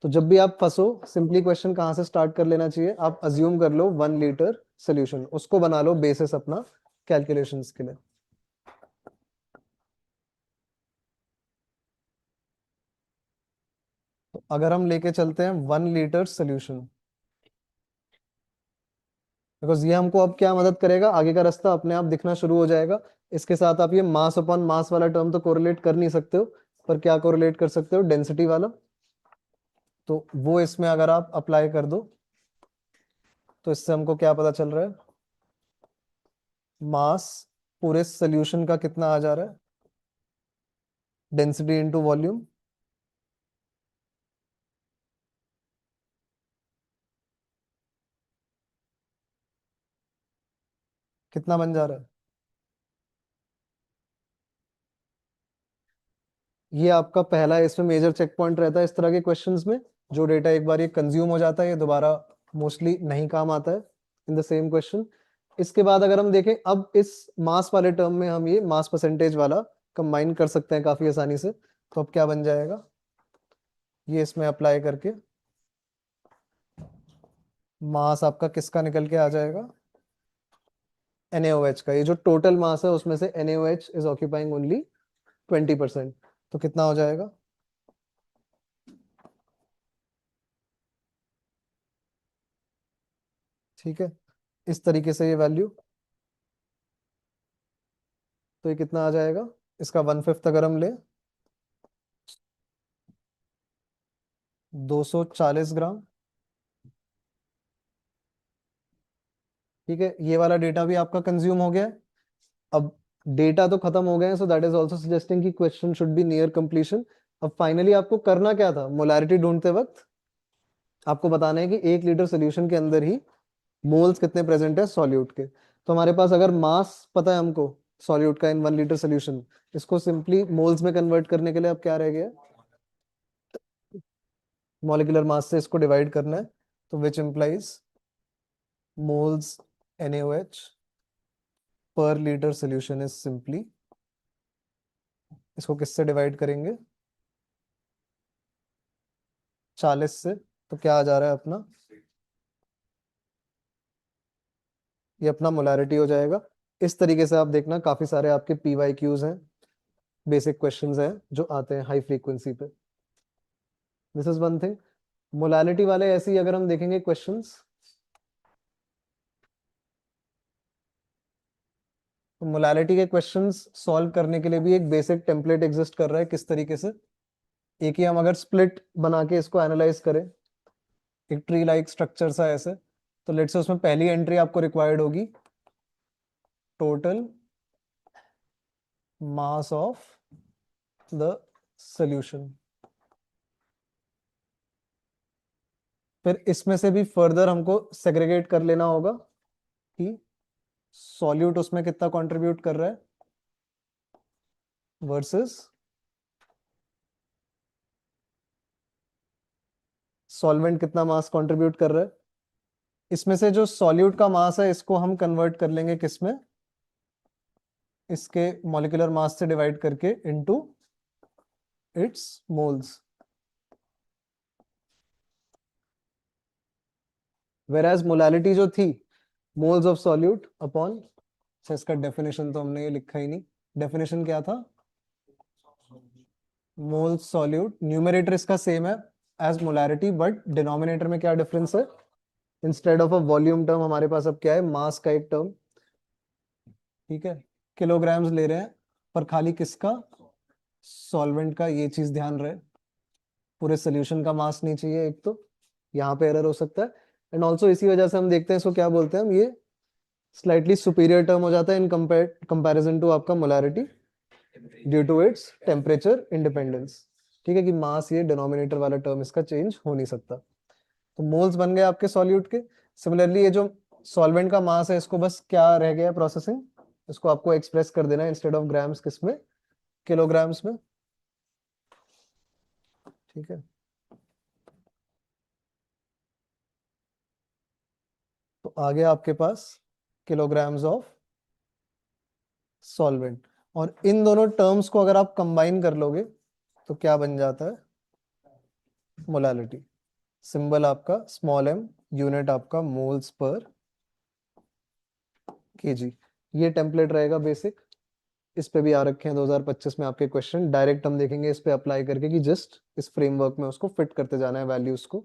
तो जब भी आप फंसो सिंपली क्वेश्चन कहाँ से स्टार्ट कर लेना चाहिए, आप अज्यूम कर लो 1 लीटर सोल्यूशन, उसको बना लो बेसिस अपना कैलकुलेशंस के लिए। तो अगर हम लेके चलते हैं 1 लीटर सोल्यूशन, बिकॉज ये हमको अब क्या मदद करेगा, आगे का रास्ता अपने आप दिखना शुरू हो जाएगा। इसके साथ आप ये मास अपॉन मास वाला टर्म तो कोरिलेट कर नहीं सकते हो, पर क्या कोरिलेट कर सकते हो, डेंसिटी वाला। तो वो इसमें अगर आप अप्लाई कर दो तो इससे हमको क्या पता चल रहा है, मास पूरे सोल्यूशन का कितना आ जा रहा है, डेंसिटी इनटू वॉल्यूम। कितना बन जा रहा है, ये आपका पहला इसमें मेजर चेक पॉइंट रहता है इस तरह के क्वेश्चंस में। जो डेटा एक बार ये कंज्यूम हो जाता है ये दोबारा मोस्टली नहीं काम आता है इन द सेम क्वेश्चन। इसके बाद अगर हम देखें अब इस मास वाले टर्म में हम ये मास परसेंटेज वाला कंबाइन कर सकते हैं काफी आसानी से। तो अब क्या बन जाएगा, ये इसमें अप्लाई करके मास आपका किसका निकल के आ जाएगा, NaOH का। ये जो टोटल मास है उसमें से NaOH इज ऑक्यूपाइंग ओनली 20%। तो कितना हो जाएगा, ठीक है, इस तरीके से ये वैल्यू। तो ये कितना आ जाएगा, इसका 1/5 अगर हम ले 240 ग्राम। ठीक है, ये वाला डेटा भी आपका कंज्यूम हो गया है। अब डेटा तो खत्म हो गए हैं, so that is also suggesting कि question should be near completion. अब फाइनली आपको करना क्या था, मोलारिटी ढूंढते वक्त आपको बताना है कि 1 लीटर सोल्यूशन के अंदर ही मोल्स कितने प्रेजेंट है सॉल्यूट के। तो हमारे पास अगर मास पता है हमको सॉल्यूट का इन 1 लीटर सोल्यूशन, इसको सिंपली मोल्स में कन्वर्ट करने के लिए अब क्या रह गया, मॉलिक्यूलर मास से इसको डिवाइड करना है। तो विच इंप्लाइज मोल्स NaOH पर लीटर सोल्यूशन इज सिंपली, इसको किससे डिवाइड करेंगे, 40 से। तो क्या आ जा रहा है अपना, ये अपना मोलारिटी हो जाएगा। इस तरीके से आप देखना काफी सारे आपके PYQs हैं, बेसिक क्वेश्चंस हैं जो आते हैं हाई फ्रीक्वेंसी पे। This is one thing. Molality वाले ऐसे ही अगर हम देखेंगे क्वेश्चंस, तो मोलालिटी के क्वेश्चंस सॉल्व करने के लिए भी एक बेसिक टेम्पलेट एग्जिस्ट कर रहा है। किस तरीके से, एक ही हम अगर स्प्लिट बना के इसको एनालाइज करें, एक ट्री लाइक स्ट्रक्चर सा ऐसे, तो लेट्स से उसमें पहली एंट्री आपको रिक्वायर्ड होगी total mass of the solution. फिर इसमें से भी फर्दर हमको सेग्रीगेट कर लेना होगा कि सॉल्यूट उसमें कितना कंट्रीब्यूट कर रहा है वर्सेस सॉल्वेंट कितना मास कंट्रीब्यूट कर रहा है। इसमें से जो सॉल्यूट का मास है इसको हम कन्वर्ट कर लेंगे किसमें, इसके मॉलिक्यूलर मास से डिवाइड करके इनटू इट्स मोल्स। वेराज मोलालिटी जो थी मोल्स ऑफ सॉल्यूट अपॉन, अच्छा इसका डेफिनेशन तो हमने ये लिखा ही नहीं, डेफिनेशन क्या था, मोल्स सॉल्यूट, न्यूमरेटर इसका सेम है एज मोलारिटी बट डिनोमिनेटर में क्या डिफरेंस है, instead of a volume term हमारे पास अब क्या है, मास का एक टर्म, ठीक है, किलोग्राम्स ले रहे हैं पर खाली किसका, सॉल्वेंट का, ये चीज ध्यान रहे, पूरे सोल्यूशन का मास नहीं चाहिए, एक तो यहाँ पे एरर हो सकता है, एंड ऑल्सो इसी वजह से हम देखते हैं इसको क्या बोलते हैं हम, ये स्लाइटली सुपीरियर टर्म हो जाता है इन कंपैरिजन टू आपका molarity due to its temperature independence, ठीक है, कि मास ये डिनोमिनेटर वाला टर्म इसका चेंज हो नहीं सकता। तो मोल्स बन गए आपके सॉल्यूट के। सिमिलरली ये जो सॉल्वेंट का मास है इसको बस क्या रह गया प्रोसेसिंग, इसको आपको एक्सप्रेस कर देना है इंस्टेड ऑफ ग्राम्स किसमें, किलोग्राम्स में, ठीक है। तो आगे आपके पास किलोग्राम्स ऑफ सॉल्वेंट, और इन दोनों टर्म्स को अगर आप कंबाइन कर लोगे तो क्या बन जाता है, मोलालिटी, सिंबल आपका स्मॉल m, यूनिट आपका मोल्स पर केजी। ये टेम्पलेट रहेगा बेसिक, इस पे भी आ रखे हैं 2025 में आपके क्वेश्चन, डायरेक्ट हम देखेंगे इस पे अप्लाई करके कि जस्ट इस फ्रेमवर्क में उसको फिट करते जाना है वैल्यूज को।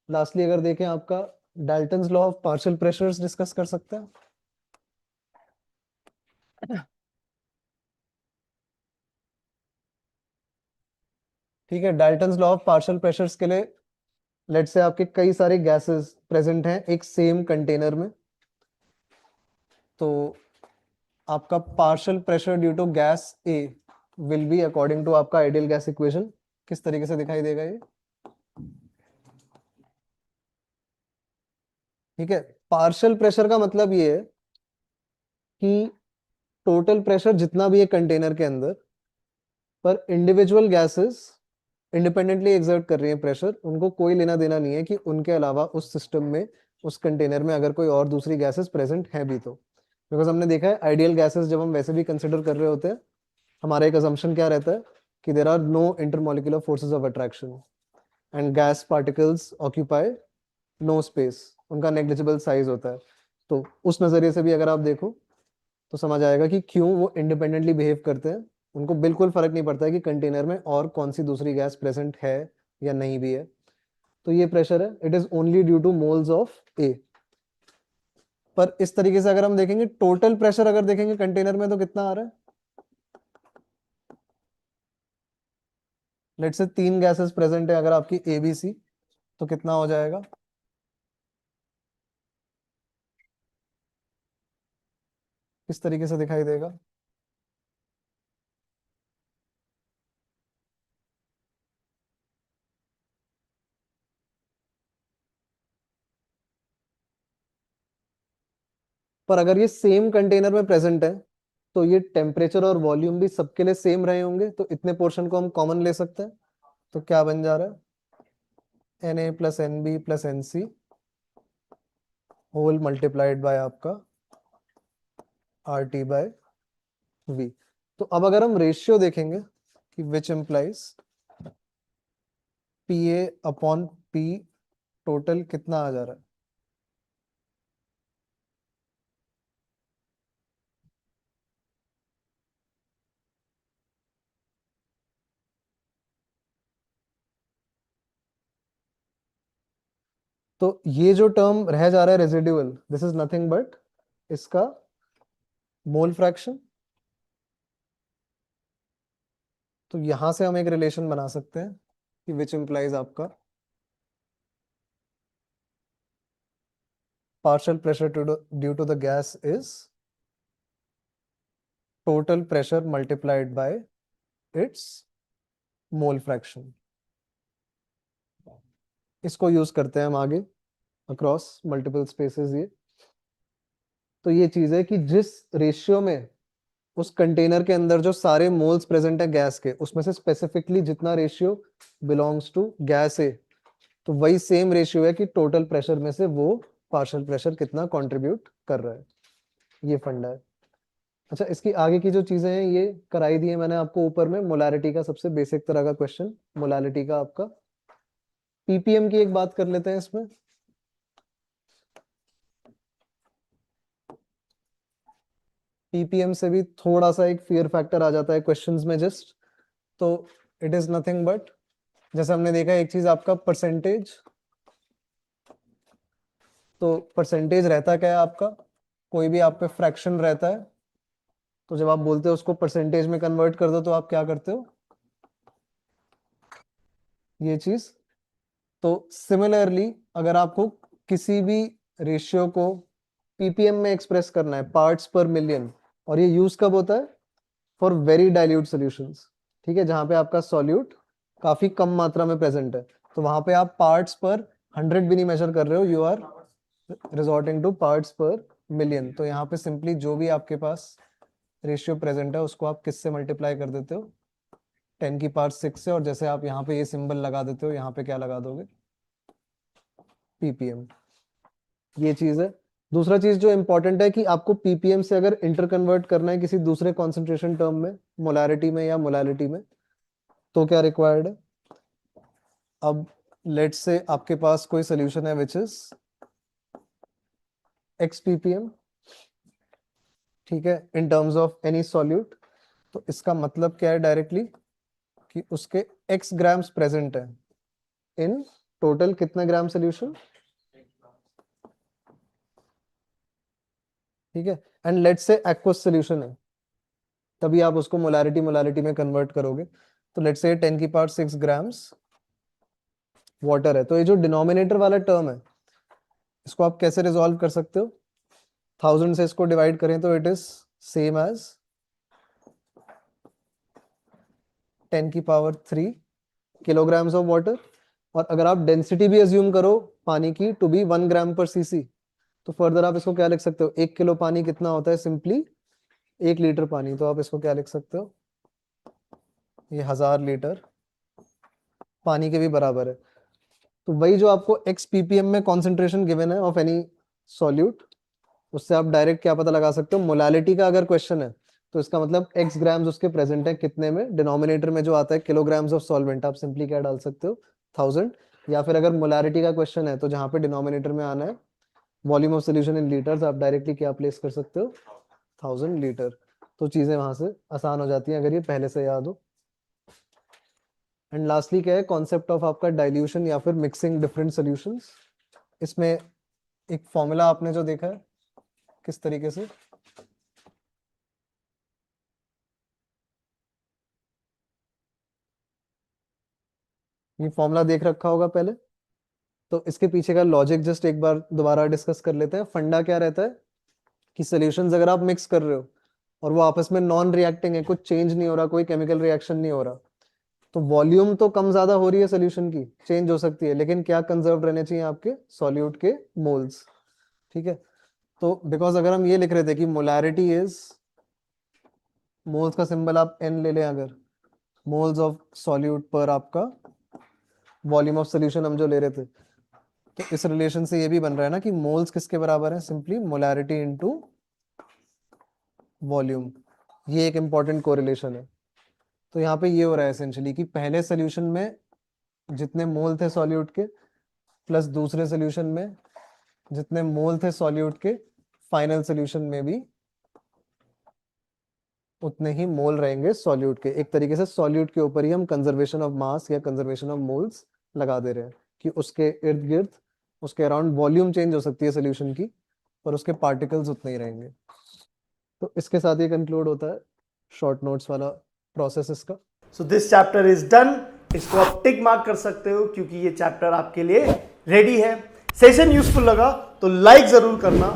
लास्टली अगर देखें आपका Dalton's law of partial pressures discuss कर सकते हैं। ठीक है, Dalton's law of partial pressures के लिए लेट से आपके कई सारे गैसेस प्रेजेंट हैं एक सेम कंटेनर में, तो आपका partial pressure due to gas A will be according to आपका आइडियल गैस इक्वेशन, किस तरीके से दिखाई देगा ये, ठीक है। पार्शियल प्रेशर का मतलब ये है कि टोटल प्रेशर जितना भी है कंटेनर के अंदर, पर इंडिविजुअल गैसेस इंडिपेंडेंटली एक्सर्ट कर रही हैं प्रेशर, उनको कोई लेना देना नहीं है कि उनके अलावा उस सिस्टम में, उस कंटेनर में अगर कोई और दूसरी गैसेस प्रेजेंट है भी तो, बिकॉज हमने देखा है आइडियल गैसेस जब हम वैसे भी कंसिडर कर रहे होते हैं, हमारा एक अजम्पशन क्या रहता है कि there are no intermolecular forces of attraction and gas particles occupy no space, उनका नेग्लिजिबल साइज होता है। तो उस नजरिए से भी अगर आप देखो तो समझ आएगा कि क्यों वो इंडिपेंडेंटली बिहेव करते हैं, उनको बिल्कुल फर्क नहीं पड़ता है कि कंटेनर में और कौन सी दूसरी गैस प्रेजेंट है या नहीं भी है। तो ये प्रेशर है, it is only due to moles of A. पर इस तरीके से अगर हम देखेंगे टोटल प्रेशर अगर देखेंगे कंटेनर में तो कितना आ रहा है, लेट से 3 गैसेस प्रेजेंट है अगर आपकी ए बी सी, तो कितना हो जाएगा, किस तरीके से दिखाई देगा, पर अगर ये सेम कंटेनर में प्रेजेंट है तो ये टेम्परेचर और वॉल्यूम भी सबके लिए सेम रहे होंगे, तो इतने पोर्शन को हम कॉमन ले सकते हैं, तो क्या बन जा रहा है, Na plus Nb plus Nc whole multiplied by आपका RT बाय V। तो अब अगर हम रेशियो देखेंगे कि which implies Pa upon P total कितना आ जा रहा है, तो ये जो टर्म रह जा रहा है residual, this is nothing but इसका मोल फ्रैक्शन। तो यहां से हम एक रिलेशन बना सकते हैं कि विच इम्प्लाइज आपका partial pressure due to the gas is total pressure multiplied by its mole fraction। इसको यूज करते हैं हम आगे अक्रॉस मल्टीपल स्पेसेस ये। तो ये चीज है कि जिस रेशियो में उस कंटेनर के अंदर जो सारे मोल्स प्रेजेंट है गैस के, उसमें से स्पेसिफिकली जितना रेशियो बिलोंग्स टू गैस है, तो वही सेम रेशियो है कि टोटल प्रेशर में से वो पार्शियल प्रेशर कितना कंट्रीब्यूट कर रहा है। ये फंडा है। अच्छा, इसकी आगे की जो चीजें हैं ये कराई दी है मैंने आपको ऊपर में। मोलारिटी का सबसे बेसिक तरह का क्वेश्चन, मोलारिटी का आपका। पीपीएम की एक बात कर लेते हैं इसमें। पीपीएम से भी थोड़ा सा एक फियर फैक्टर आ जाता है क्वेश्चंस में जस्ट। तो इट इज नथिंग बट, जैसे हमने देखा एक चीज आपका परसेंटेज। तो परसेंटेज रहता क्या है आपका, कोई भी आप पे फ्रैक्शन रहता है तो जब आप बोलते हो उसको परसेंटेज में कन्वर्ट कर दो तो आप क्या करते हो, ये चीज। तो सिमिलरली अगर आपको किसी भी रेशियो को पीपीएम में एक्सप्रेस करना है, पार्ट्स पर मिलियन, और ये यूज कब होता है, फॉर वेरी डाइल्यूट सॉल्यूशंस, ठीक है, जहां पे आपका सॉल्यूट काफी कम मात्रा में प्रेजेंट है। तो वहां पे आप पार्ट्स पर 100 भी नहीं मेजर कर रहे हो, you are resorting to parts per million. तो यहाँ पे सिंपली जो भी आपके पास रेशियो प्रेजेंट है उसको आप किससे मल्टीप्लाई कर देते हो, 10 की पावर 6 से, और जैसे आप यहाँ पे ये सिंबल लगा देते हो, यहाँ पे क्या लगा दोगे, पीपीएम। ये चीज है। दूसरा चीज जो इंपॉर्टेंट है कि आपको पीपीएम से अगर इंटर कन्वर्ट करना है किसी दूसरे कॉन्सेंट्रेशन टर्म में, मोलारिटी में या मोलालिटी में, तो क्या रिक्वायर्ड है। अब लेट्स से आपके पास कोई सोल्यूशन है विच इज एक्स पीपीएम, ठीक है, in terms of any solute. तो इसका मतलब क्या है डायरेक्टली, कि उसके x ग्राम्स प्रेजेंट है इन टोटल कितने ग्राम सोल्यूशन, ठीक है। And let's say aqueous solution है, तभी आप उसको मोलारिटी मोलालिटी में कन्वर्ट करोगे। तो लेट्स से 10 की पावर 6 ग्राम्स वाटर है। तो ये जो डिनोमिनेटर वाला टर्म है इसको आप कैसे रिजॉल्व कर सकते हो, 1000 से इसको डिवाइड करें तो इट इज सेम एज 10 की पावर 3 किलोग्राम्स ऑफ वाटर। और अगर आप डेंसिटी भी अज्यूम करो पानी की टू बी 1 ग्राम पर सीसी, तो फर्दर आप इसको क्या लिख सकते हो, 1 किलो पानी कितना होता है, सिंपली 1 लीटर पानी। तो आप इसको क्या लिख सकते हो, ये 1000 लीटर पानी के भी बराबर है। तो वही जो आपको एक्स पीपीएम में कॉन्सेंट्रेशन गिवन है ऑफ एनी सॉल्यूट, उससे आप डायरेक्ट क्या पता लगा सकते हो, मोलालिटी का अगर क्वेश्चन है तो इसका मतलब एक्स ग्राम्स उसके प्रेजेंट है कितने में, डिनोमिनेटर में जो आता है किलोग्राम्स ऑफ सॉल्वेंट, आप सिंपली क्या डाल सकते हो, 1000। या फिर अगर मोलारिटी का क्वेश्चन है तो जहां पे डिनोमिनेटर में आना है volume of solution in litres, आप डायरेक्टली क्या प्लेस कर सकते हो, 1000 लीटर। तो चीजें वहां से आसान हो जाती हैं अगर ये पहले से याद हो। एंड लास्टली क्या है, कॉन्सेप्ट ऑफ आपका डाइल्यूशन या फिर मिक्सिंग डिफरेंट सॉल्यूशंस। इसमें एक फॉर्मूला आपने जो देखा है किस तरीके से, ये फॉर्मूला देख रखा होगा पहले। तो इसके पीछे का लॉजिक जस्ट एक बार दोबारा डिस्कस कर लेते हैं। फंडा क्या रहता है कि सॉल्यूशंस अगर आप मिक्स कर रहे हो और वो आपस में नॉन रिएक्टिंग है, कुछ चेंज नहीं हो रहा, कोई केमिकल रिएक्शन नहीं हो रहा, तो वॉल्यूम तो कम ज्यादा हो रही है सोल्यूशन की, चेंज हो सकती है, लेकिन क्या कंजर्व रहने चाहिए आपके सॉल्यूट के मोल्स, ठीक है। तो बिकॉज अगर हम ये लिख रहे थे कि मोलैरिटी इज, मोल्स का सिंबल आप एन ले लें, अगर मोल्स ऑफ सॉल्यूट पर आपका वॉल्यूम ऑफ सोल्यूशन हम जो ले रहे थे, तो इस रिलेशन से ये भी बन रहा है ना कि मोल्स किसके बराबर है, सिंपली मोलैरिटी इनटू वॉल्यूम। ये एक इंपॉर्टेंट कोरिलेशन है। तो यहाँ पे ये हो रहा है एसेंशियली कि पहले सोल्यूशन में जितने मोल थे सॉल्यूट के प्लस दूसरे सोल्यूशन में जितने मोल थे सॉल्यूट के, फाइनल सोल्यूशन में भी उतने ही मोल रहेंगे सॉल्यूट के। एक तरीके से सॉल्यूट के ऊपर ही हम कंजर्वेशन ऑफ मास या कंजर्वेशन ऑफ मोल्स लगा दे रहे हैं कि उसके इर्द गिर्द, उसके अराउंड वॉल्यूम चेंज हो सकती है सोल्यूशन की, पर उसके पार्टिकल्स उतने ही रहेंगे। तो इसके साथ ये कंक्लूड होता है शॉर्ट नोट्स वाला प्रोसेस इसका। So this chapter is done. इसको आप टिक मार्क कर सकते हो क्योंकि ये चैप्टर आपके लिए रेडी है। सेशन यूजफुल लगा तो लाइक जरूर करना।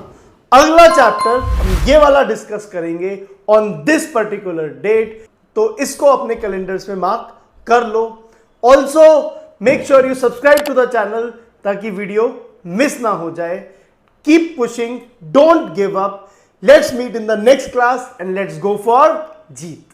अगला चैप्टर हम ये वाला डिस्कस करेंगे ऑन दिस पर्टिकुलर डेट, तो इसको अपने कैलेंडर्स में मार्क कर लो। Also make sure you subscribe to the channel ताकि वीडियो मिस ना हो जाए। Keep pushing, don't give up. Let's meet in the next class and let's go for Jeet.